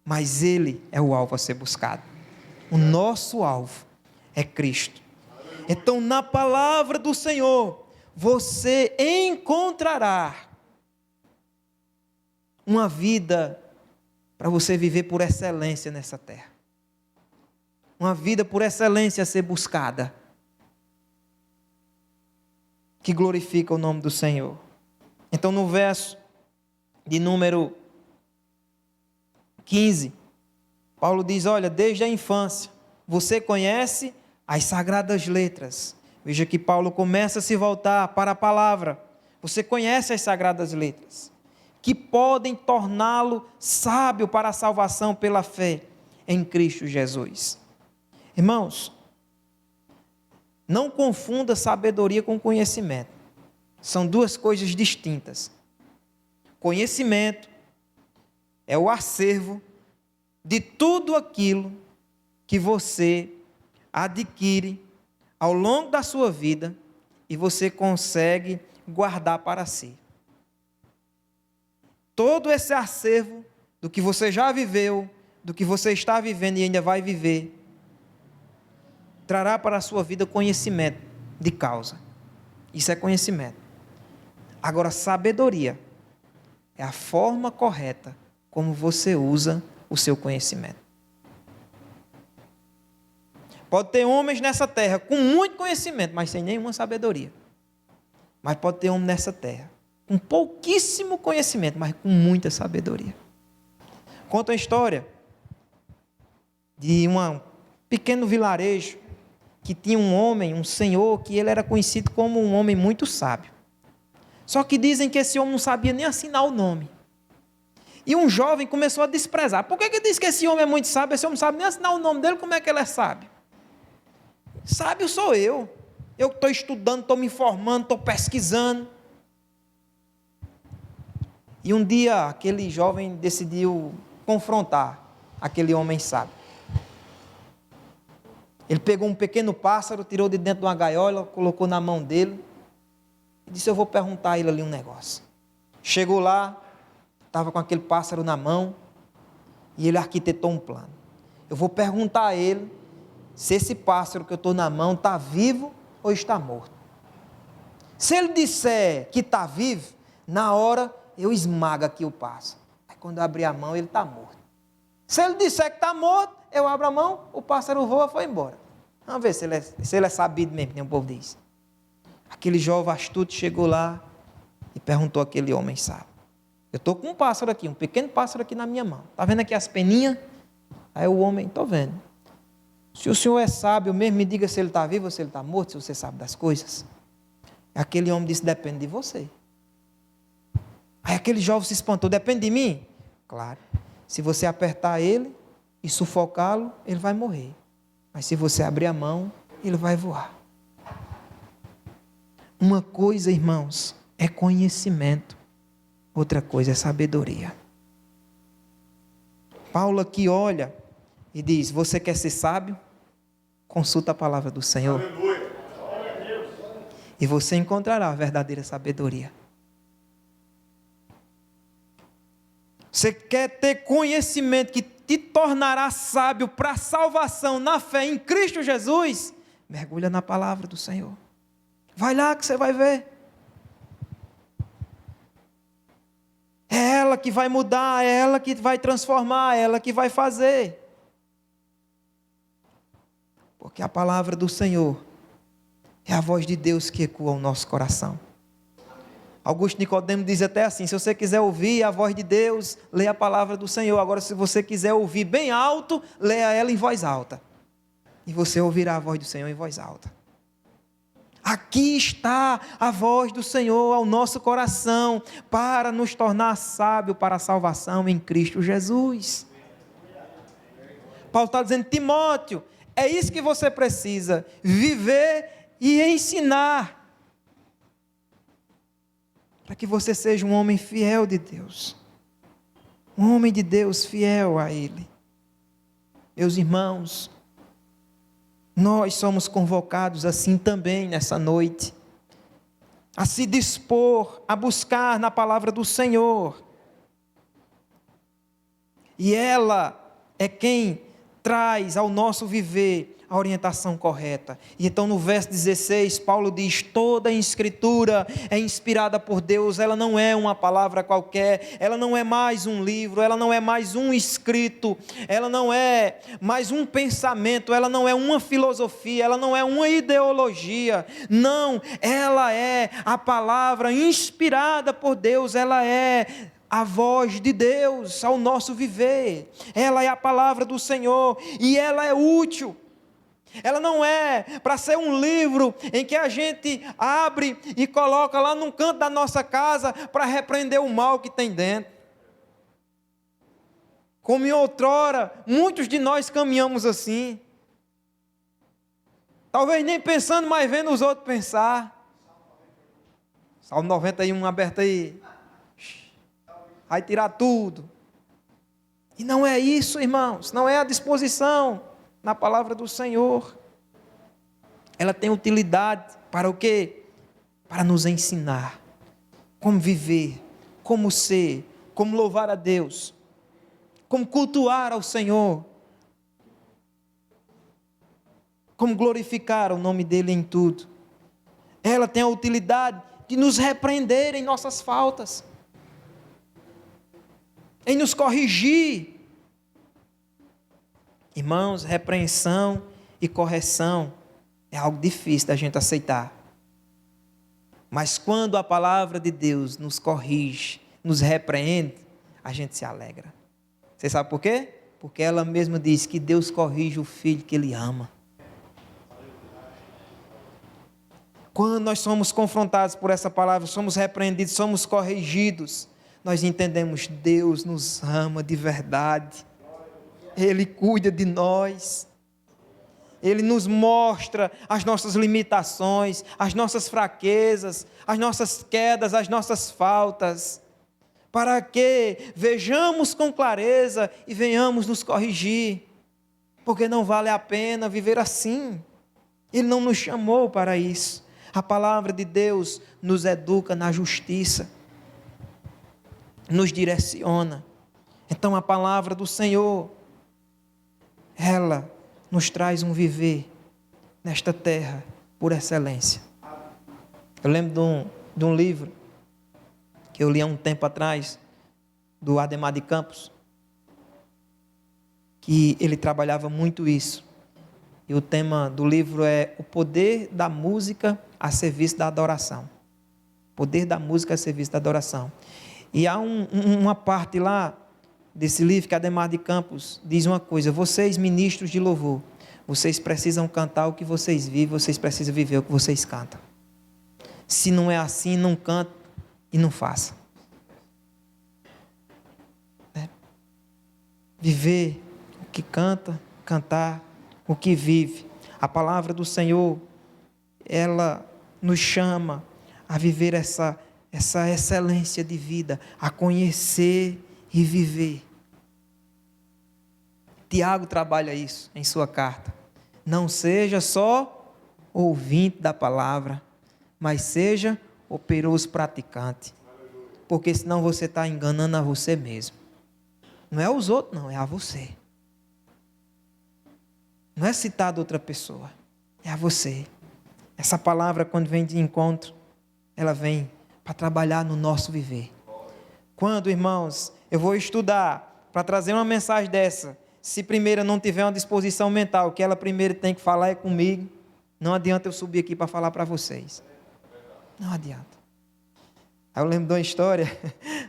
mas Ele é o alvo a ser buscado. O nosso alvo é Cristo. Então, na palavra do Senhor, você encontrará uma vida para você viver por excelência nessa terra. Uma vida por excelência a ser buscada, que glorifica o nome do Senhor. Então, no verso de número 15, Paulo diz: olha, desde a infância, você conhece as sagradas letras. Veja que Paulo começa a se voltar para a palavra. Você conhece as sagradas letras, que podem torná-lo sábio para a salvação pela fé em Cristo Jesus. Irmãos, não confunda sabedoria com conhecimento. São duas coisas distintas. Conhecimento é o acervo de tudo aquilo que você adquire ao longo da sua vida e você consegue guardar para si. Todo esse acervo do que você já viveu, do que você está vivendo e ainda vai viver, trará para a sua vida conhecimento de causa. Isso é conhecimento. Agora, sabedoria é a forma correta como você usa o seu conhecimento. Pode ter homens nessa terra com muito conhecimento, mas sem nenhuma sabedoria. Mas pode ter homem nessa terra com pouquíssimo conhecimento, mas com muita sabedoria. Conta uma história de um pequeno vilarejo que tinha um homem, um senhor, que ele era conhecido como um homem muito sábio. Só que dizem que esse homem não sabia nem assinar o nome. E um jovem começou a desprezar. Por que diz que esse homem é muito sábio? Esse homem não sabe nem assinar o nome dele, como é que ele é sábio? Sábio sou eu. Eu estou estudando, estou me informando, estou pesquisando. E um dia aquele jovem decidiu confrontar aquele homem sábio. Ele pegou um pequeno pássaro, tirou de dentro de uma gaiola, colocou na mão dele e disse: eu vou perguntar a ele ali um negócio. Chegou lá, estava com aquele pássaro na mão e ele arquitetou um plano. Eu vou perguntar a ele se esse pássaro que eu estou na mão está vivo ou está morto. Se ele disser que está vivo, na hora eu esmago aqui o pássaro. Aí quando eu abrir a mão, ele está morto. Se ele disser que está morto, eu abro a mão, o pássaro voa e foi embora. Vamos ver se ele é sabido mesmo, como o povo diz. Aquele jovem astuto chegou lá e perguntou àquele homem sábio: eu estou com um pássaro aqui, um pequeno pássaro aqui na minha mão. Está vendo aqui as peninhas? Aí o homem: estou vendo. Se o senhor é sábio mesmo, me diga se ele está vivo ou se ele está morto, se você sabe das coisas. Aquele homem disse: depende de você. Aí aquele jovem se espantou: depende de mim? Claro. Se você apertar ele e sufocá-lo, ele vai morrer. Mas se você abrir a mão, ele vai voar. Uma coisa, irmãos, é conhecimento. Outra coisa é sabedoria. Paulo aqui olha e diz: você quer ser sábio? Consulta a palavra do Senhor. Aleluia. E você encontrará a verdadeira sabedoria. Você quer ter conhecimento que te tornará sábio para a salvação na fé em Cristo Jesus? Mergulha na palavra do Senhor. Vai lá que você vai ver. É ela que vai mudar, é ela que vai transformar, é ela que vai fazer. Porque a palavra do Senhor é a voz de Deus que ecoa o nosso coração. Augusto Nicodemo diz até assim: se você quiser ouvir a voz de Deus, leia a palavra do Senhor. Agora, se você quiser ouvir bem alto, leia ela em voz alta. E você ouvirá a voz do Senhor em voz alta. Aqui está a voz do Senhor ao nosso coração, para nos tornar sábio para a salvação em Cristo Jesus. Paulo está dizendo: Timóteo, é isso que você precisa, viver e ensinar, para que você seja um homem fiel de Deus, um homem de Deus fiel a Ele. Meus irmãos, nós somos convocados assim também nessa noite, a se dispor a buscar na palavra do Senhor, e ela é quem traz ao nosso viver a orientação correta. E então no verso 16, Paulo diz: toda a escritura é inspirada por Deus, ela não é uma palavra qualquer, ela não é mais um livro, ela não é mais um escrito, ela não é mais um pensamento, ela não é uma filosofia, ela não é uma ideologia, não, ela é a palavra inspirada por Deus, ela é a voz de Deus ao nosso viver, ela é a palavra do Senhor, e ela é útil. Ela não é para ser um livro em que a gente abre e coloca lá num canto da nossa casa para repreender o mal que tem dentro. Como em outrora, muitos de nós caminhamos assim. Talvez nem pensando, mas vendo os outros pensar. Salmo 91 aberto aí. Vai tirar tudo. E não é isso, irmãos, não é a disposição na palavra do Senhor. Ela tem utilidade para o quê? Para nos ensinar como viver, como ser, como louvar a Deus, como cultuar ao Senhor, como glorificar o nome dEle em tudo. Ela tem a utilidade de nos repreender em nossas faltas, em nos corrigir. Irmãos, repreensão e correção é algo difícil da gente aceitar. Mas quando a palavra de Deus nos corrige, nos repreende, a gente se alegra. Você sabe por quê? Porque ela mesma diz que Deus corrige o filho que Ele ama. Quando nós somos confrontados por essa palavra, somos repreendidos, somos corrigidos, nós entendemos: Deus nos ama de verdade. Ele cuida de nós. Ele nos mostra as nossas limitações, as nossas fraquezas, as nossas quedas, as nossas faltas, para que vejamos com clareza e venhamos nos corrigir, porque não vale a pena viver assim. Ele não nos chamou para isso. A palavra de Deus nos educa na justiça, nos direciona. Então a palavra do Senhor, ela nos traz um viver nesta terra por excelência. Eu lembro de um livro que eu li há um tempo atrás, do Ademar de Campos, que ele trabalhava muito isso. E o tema do livro é o poder da música a serviço da adoração. Poder da música a serviço da adoração. E há uma parte lá desse livro que Ademar de Campos diz uma coisa: vocês, ministros de louvor, vocês precisam cantar o que vocês vivem, vocês precisam viver o que vocês cantam. Se não é assim, não cante e não faça. Viver o que canta, cantar o que vive. A palavra do Senhor, ela nos chama a viver essa excelência de vida, a conhecer e viver. Tiago trabalha isso em sua carta. Não seja só ouvinte da palavra, mas seja operoso praticante. Porque senão você está enganando a você mesmo. Não é os outros, não, é a você. Não é citar outra pessoa, é a você. Essa palavra, quando vem de encontro, ela vem para trabalhar no nosso viver. Quando, irmãos, eu vou estudar para trazer uma mensagem dessa, se primeiro eu não tiver uma disposição mental, que ela primeiro tem que falar é comigo, não adianta eu subir aqui para falar para vocês. Não adianta. Aí eu lembro de uma história,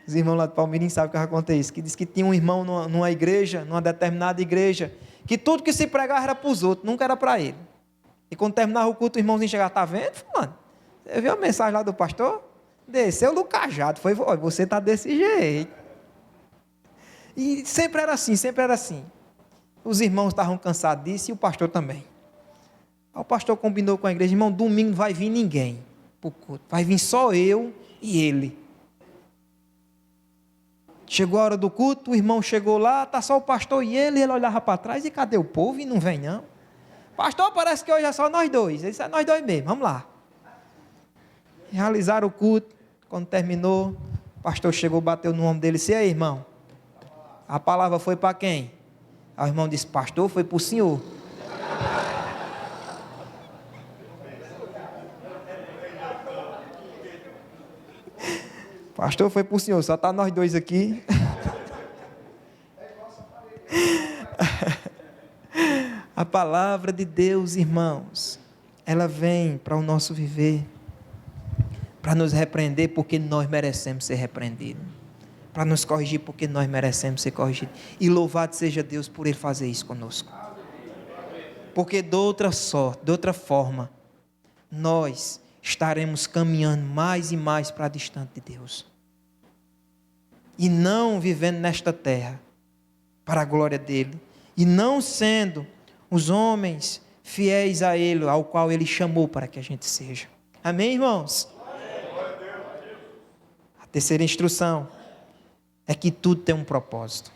os irmãos lá de Palmeirinho sabem que eu já contei isso, que diz que tinha um irmão numa igreja, numa determinada igreja, que tudo que se pregava era para os outros, nunca era para ele. E quando terminava o culto, o irmãozinho chegava: está vendo, fulano? Você viu a mensagem lá do pastor? Desceu do cajado, foi: você está desse jeito. E sempre era assim, sempre era assim. Os irmãos estavam cansados disso e o pastor também. Aí o pastor combinou com a igreja: irmão, domingo não vai vir ninguém para o culto, vai vir só eu e ele. Chegou a hora do culto, o irmão chegou lá, está só o pastor e ele olhava para trás: e cadê o povo? E não vem não. Pastor, parece que hoje é só nós dois. Ele disse: é nós dois mesmo, vamos lá. Realizaram o culto. Quando terminou, o pastor chegou, bateu no ombro dele e disse: e aí, irmão, a palavra foi para quem? Aí o irmão disse: pastor, foi para o senhor. Pastor, foi para o senhor, só está nós dois aqui. A palavra de Deus, irmãos, ela vem para o nosso viver, para nos repreender porque nós merecemos ser repreendidos, para nos corrigir porque nós merecemos ser corrigidos. E louvado seja Deus por Ele fazer isso conosco. Porque de outra sorte, de outra forma, nós estaremos caminhando mais e mais para distante de Deus. E não vivendo nesta terra para a glória dEle. E não sendo os homens fiéis a Ele, ao qual Ele chamou para que a gente seja. Amém, irmãos? A terceira instrução é que tudo tem um propósito.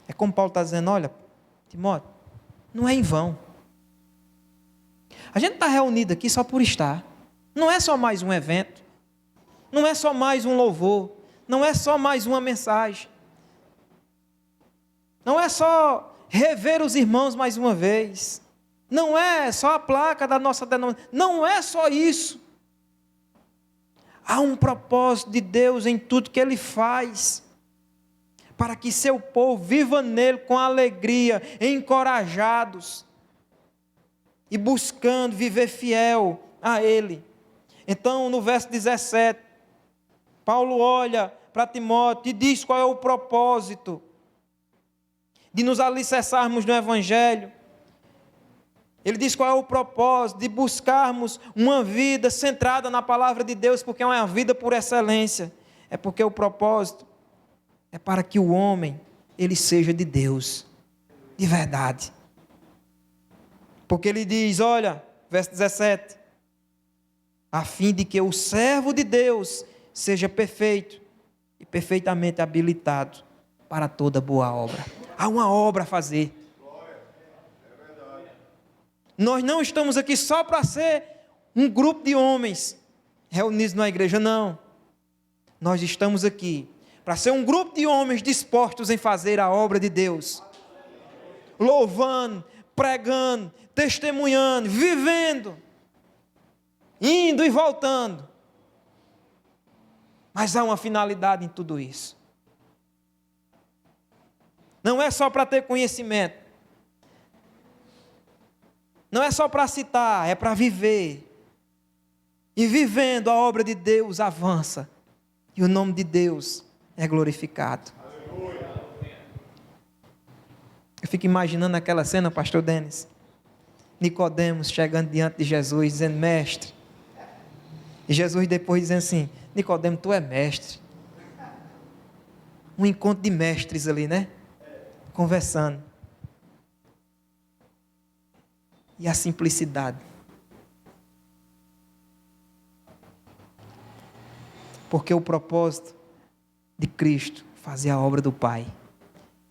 É como Paulo está dizendo: olha, Timóteo, não é em vão. A gente está reunido aqui só por estar. Não é só mais um evento. Não é só mais um louvor. Não é só mais uma mensagem. Não é só rever os irmãos mais uma vez. Não é só a placa da nossa denominação. Não é só isso. Há um propósito de Deus em tudo que Ele faz, para que seu povo viva nele com alegria, encorajados e buscando viver fiel a Ele. Então, no verso 17, Paulo olha para Timóteo e diz qual é o propósito. de nos alicerçarmos no Evangelho. Ele diz qual é o propósito de buscarmos uma vida centrada na palavra de Deus, porque é uma vida por excelência. É porque o propósito é para que o homem, ele seja de Deus, de verdade. Porque ele diz, olha, verso 17, a fim de que o servo de Deus seja perfeito e perfeitamente habilitado para toda boa obra. Há uma obra a fazer. Nós não estamos aqui só para ser um grupo de homens reunidos na igreja, não. Nós estamos aqui para ser um grupo de homens dispostos em fazer a obra de Deus. Louvando, pregando, testemunhando, vivendo, indo e voltando. Mas há uma finalidade em tudo isso. Não é só para ter conhecimento. Não é só para citar, é para viver. E vivendo, a obra de Deus avança. E o nome de Deus é glorificado. Eu fico imaginando aquela cena, pastor Denis. Nicodemos chegando diante de Jesus, dizendo, mestre. E Jesus depois dizendo assim, Nicodemos, tu é mestre. Um encontro de mestres ali, né? Conversando. E a simplicidade. Porque o propósito de Cristo fazer a obra do Pai.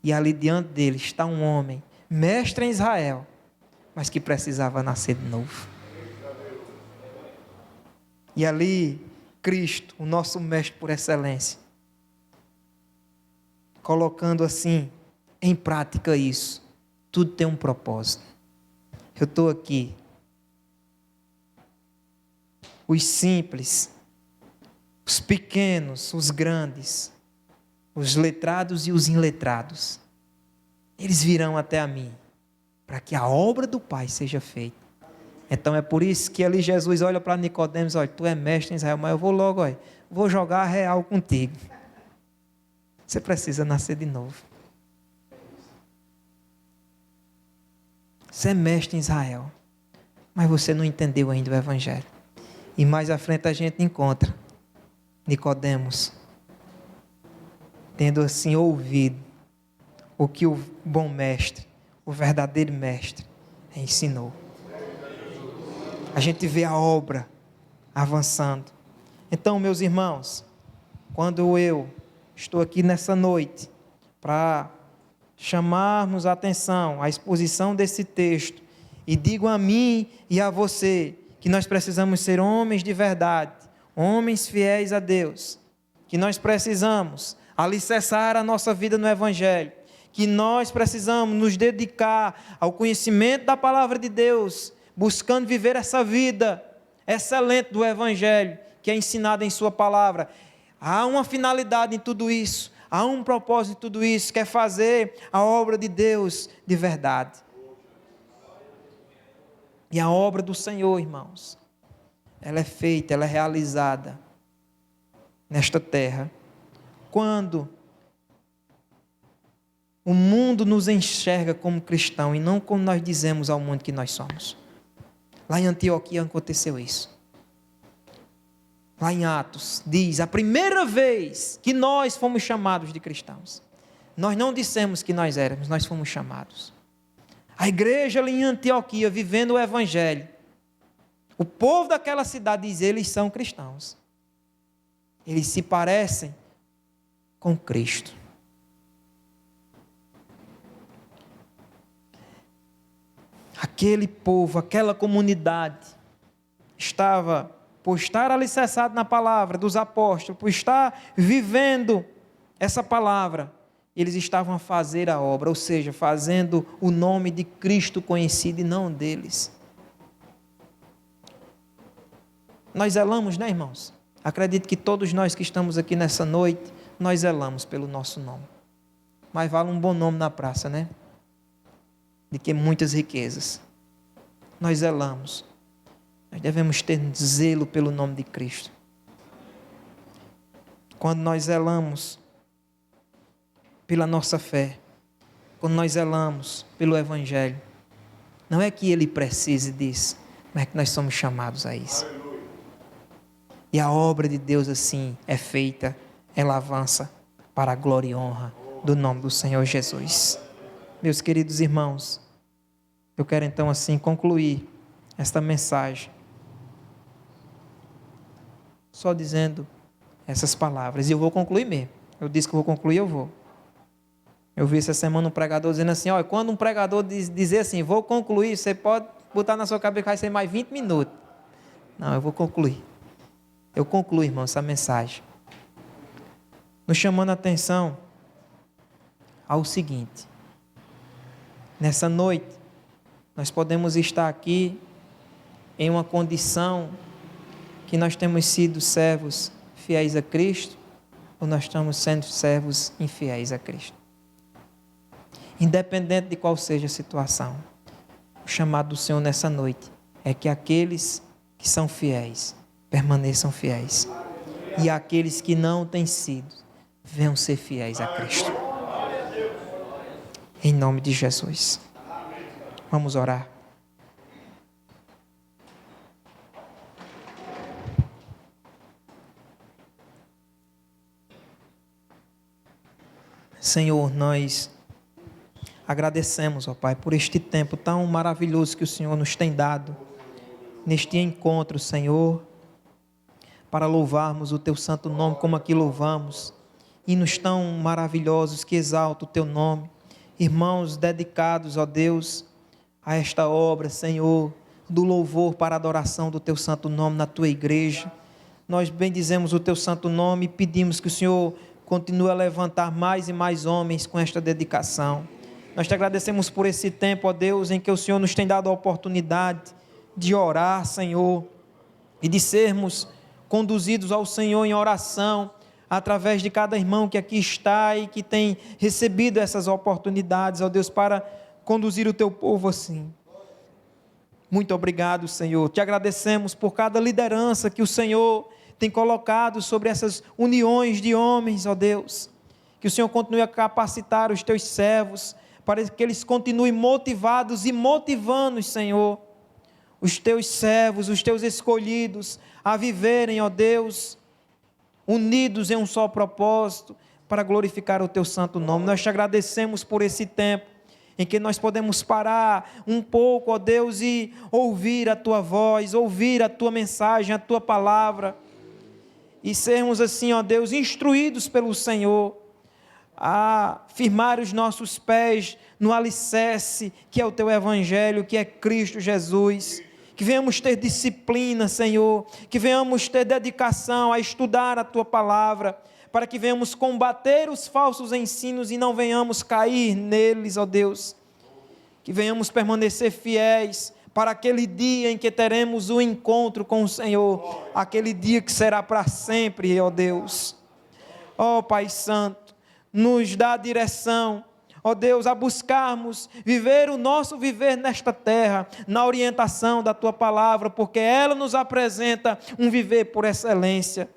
E ali diante dele está um homem, mestre em Israel, mas que precisava nascer de novo. E ali, Cristo, o nosso mestre por excelência, colocando assim em prática isso. Tudo tem um propósito. Eu estou aqui. Os simples, os pequenos, os grandes, os letrados e os iletrados, eles virão até a mim, para que a obra do Pai seja feita. Então é por isso que ali Jesus olha para Nicodemos, olha, tu é mestre em Israel, mas eu vou logo, olha, vou jogar a real contigo. Você precisa nascer de novo. Você é mestre em Israel, mas você não entendeu ainda o Evangelho. E mais à frente a gente encontra Nicodemos, tendo assim ouvido o que o bom mestre, o verdadeiro mestre, ensinou. A gente vê a obra avançando. Então, meus irmãos, quando eu estou aqui nessa noite para chamarmos a atenção à exposição desse texto e digo a mim e a você que nós precisamos ser homens de verdade, homens fiéis a Deus, que nós precisamos alicerçar a nossa vida no Evangelho, que nós precisamos nos dedicar ao conhecimento da palavra de Deus, buscando viver essa vida excelente do Evangelho, que é ensinada em sua palavra. Há uma finalidade em tudo isso, há um propósito em tudo isso, que é fazer a obra de Deus de verdade. E a obra do Senhor, irmãos, ela é feita, ela é realizada nesta terra, quando o mundo nos enxerga como cristão e não como nós dizemos ao mundo que nós somos. Lá em Antioquia aconteceu isso. Lá em Atos, diz, a primeira vez que nós fomos chamados de cristãos. Nós não dissemos que nós éramos, nós fomos chamados. A igreja ali em Antioquia, vivendo o Evangelho. O povo daquela cidade diz, eles são cristãos. Eles se parecem com Cristo. Aquele povo, aquela comunidade, estava, por estar alicerçado na palavra dos apóstolos, por estar vivendo essa palavra, eles estavam a fazer a obra, ou seja, fazendo o nome de Cristo conhecido e não deles. Nós zelamos, né, irmãos? Acredito que todos nós que estamos aqui nessa noite, nós zelamos pelo nosso nome. Mas vale um bom nome na praça, né? De que muitas riquezas. Nós zelamos. Nós devemos ter zelo pelo nome de Cristo. Quando nós zelamos pela nossa fé, quando nós zelamos pelo Evangelho, não é que ele precise disso, mas é que nós somos chamados a isso. E a obra de Deus assim é feita, ela avança para a glória e honra do nome do Senhor Jesus. Meus queridos irmãos, eu quero então assim concluir esta mensagem, só dizendo essas palavras, e eu vou concluir mesmo. Eu disse que eu vou concluir, eu vou. Eu vi essa semana um pregador dizendo assim, olha, quando um pregador dizer assim, vou concluir, você pode botar na sua cabeça que vai ser mais 20 minutos. Não, eu vou concluir. Eu concluo, irmão, essa mensagem, nos chamando a atenção ao seguinte: nessa noite, nós podemos estar aqui em uma condição que nós temos sido servos fiéis a Cristo, ou nós estamos sendo servos infiéis a Cristo. Independente de qual seja a situação, o chamado do Senhor nessa noite é que aqueles que são fiéis permaneçam fiéis, e aqueles que não têm sido venham ser fiéis a Cristo. Em nome de Jesus. Vamos orar. Senhor, nós agradecemos, ó Pai, por este tempo tão maravilhoso que o Senhor nos tem dado, neste encontro, Senhor, para louvarmos o Teu santo nome como aqui louvamos, hinos tão maravilhosos que exaltam o Teu nome, irmãos dedicados, ó Deus, a esta obra, Senhor, do louvor para a adoração do Teu santo nome na Tua igreja. Nós bendizemos o Teu santo nome e pedimos que o Senhor continue a levantar mais e mais homens com esta dedicação. Nós Te agradecemos por esse tempo, ó Deus, em que o Senhor nos tem dado a oportunidade de orar, Senhor, e de sermos conduzidos ao Senhor em oração, através de cada irmão que aqui está e que tem recebido essas oportunidades, ó Deus, para conduzir o Teu povo assim. Muito obrigado, Senhor. Te agradecemos por cada liderança que o Senhor tem colocado sobre essas uniões de homens, ó Deus. Que o Senhor continue a capacitar os Teus servos, para que eles continuem motivados e motivando, Senhor, os Teus servos, os Teus escolhidos, a viverem, ó Deus, unidos em um só propósito, para glorificar o Teu santo nome. Nós Te agradecemos por esse tempo, em que nós podemos parar um pouco, ó Deus, e ouvir a Tua voz, ouvir a Tua mensagem, a Tua palavra, e sermos assim, ó Deus, instruídos pelo Senhor, a firmar os nossos pés no alicerce, que é o Teu Evangelho, que é Cristo Jesus. Que venhamos ter disciplina, Senhor, que venhamos ter dedicação a estudar a Tua palavra, para que venhamos combater os falsos ensinos e não venhamos cair neles, ó Deus. Que venhamos permanecer fiéis para aquele dia em que teremos o encontro com o Senhor, aquele dia que será para sempre, ó Deus. Ó Pai Santo, nos dá a direção, ó Deus, a buscarmos viver o nosso viver nesta terra, na orientação da Tua palavra, porque ela nos apresenta um viver por excelência.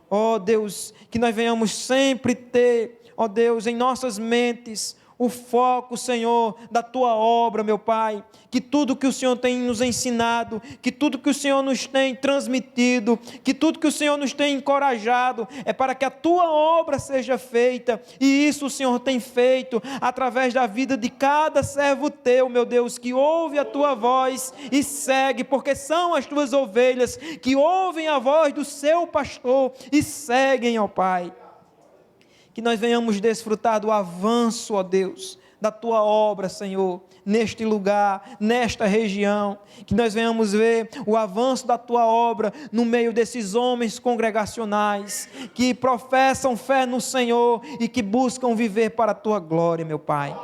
Ó Deus, que nós venhamos sempre ter, ó Deus, em nossas mentes, o foco, Senhor, da Tua obra, meu Pai, que tudo que o Senhor tem nos ensinado, que tudo que o Senhor nos tem transmitido, que tudo que o Senhor nos tem encorajado, é para que a Tua obra seja feita, e isso o Senhor tem feito, através da vida de cada servo Teu, meu Deus, que ouve a Tua voz e segue, porque são as Tuas ovelhas, que ouvem a voz do seu pastor e seguem, ó Pai. Que nós venhamos desfrutar do avanço, ó Deus, da Tua obra, Senhor, neste lugar, nesta região. Que nós venhamos ver o avanço da Tua obra no meio desses homens congregacionais, que professam fé no Senhor e que buscam viver para a Tua glória, meu Pai.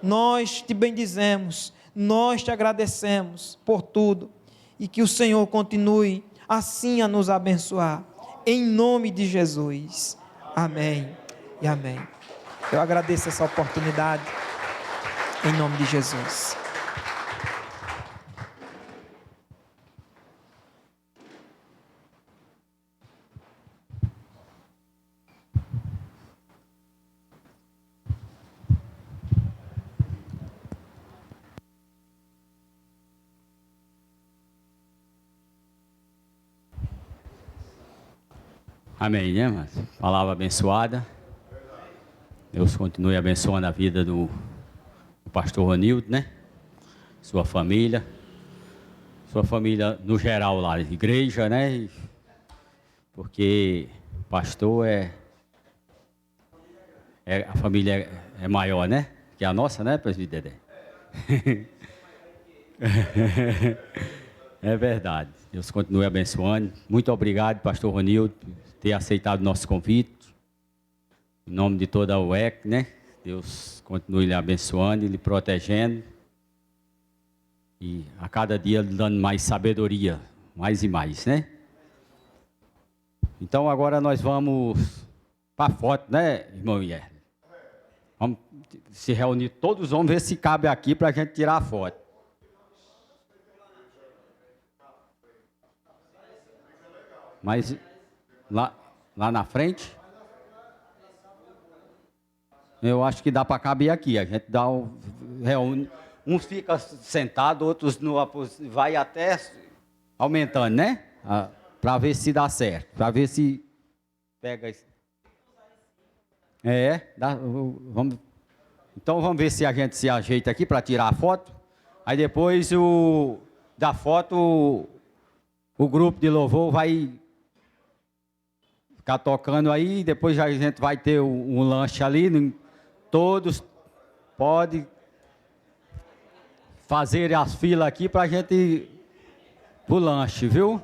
Nós Te bendizemos, nós Te agradecemos por tudo, e que o Senhor continue assim a nos abençoar, em nome de Jesus. Amém. E amém. Eu agradeço essa oportunidade, em nome de Jesus. Amém, né, mas palavra abençoada. Deus continue abençoando a vida do pastor Ronildo, né? Sua família no geral lá, igreja, né? Porque pastor a família é maior, né? Que a nossa, né, presbítero Dedé? É verdade. Deus continue abençoando. Muito obrigado, pastor Ronildo, por ter aceitado o nosso convite. Em nome de toda a UEC, né? Deus continue lhe abençoando e lhe protegendo. E a cada dia dando mais sabedoria, mais e mais, né? Então agora nós vamos para a foto, né, irmão Ier? Vamos se reunir todos, vamos ver se cabe aqui para a gente tirar a foto. Mas lá na frente, eu acho que dá para caber aqui. A gente reúne, uns fica sentado, outros vai até aumentando, né? Para ver se dá certo, para ver se pega isso. Então vamos ver se a gente se ajeita aqui para tirar a foto. Aí depois da foto o grupo de louvor vai ficar tocando aí, depois a gente vai ter um lanche ali, todos podem fazer as filas aqui para a gente ir pro lanche, viu?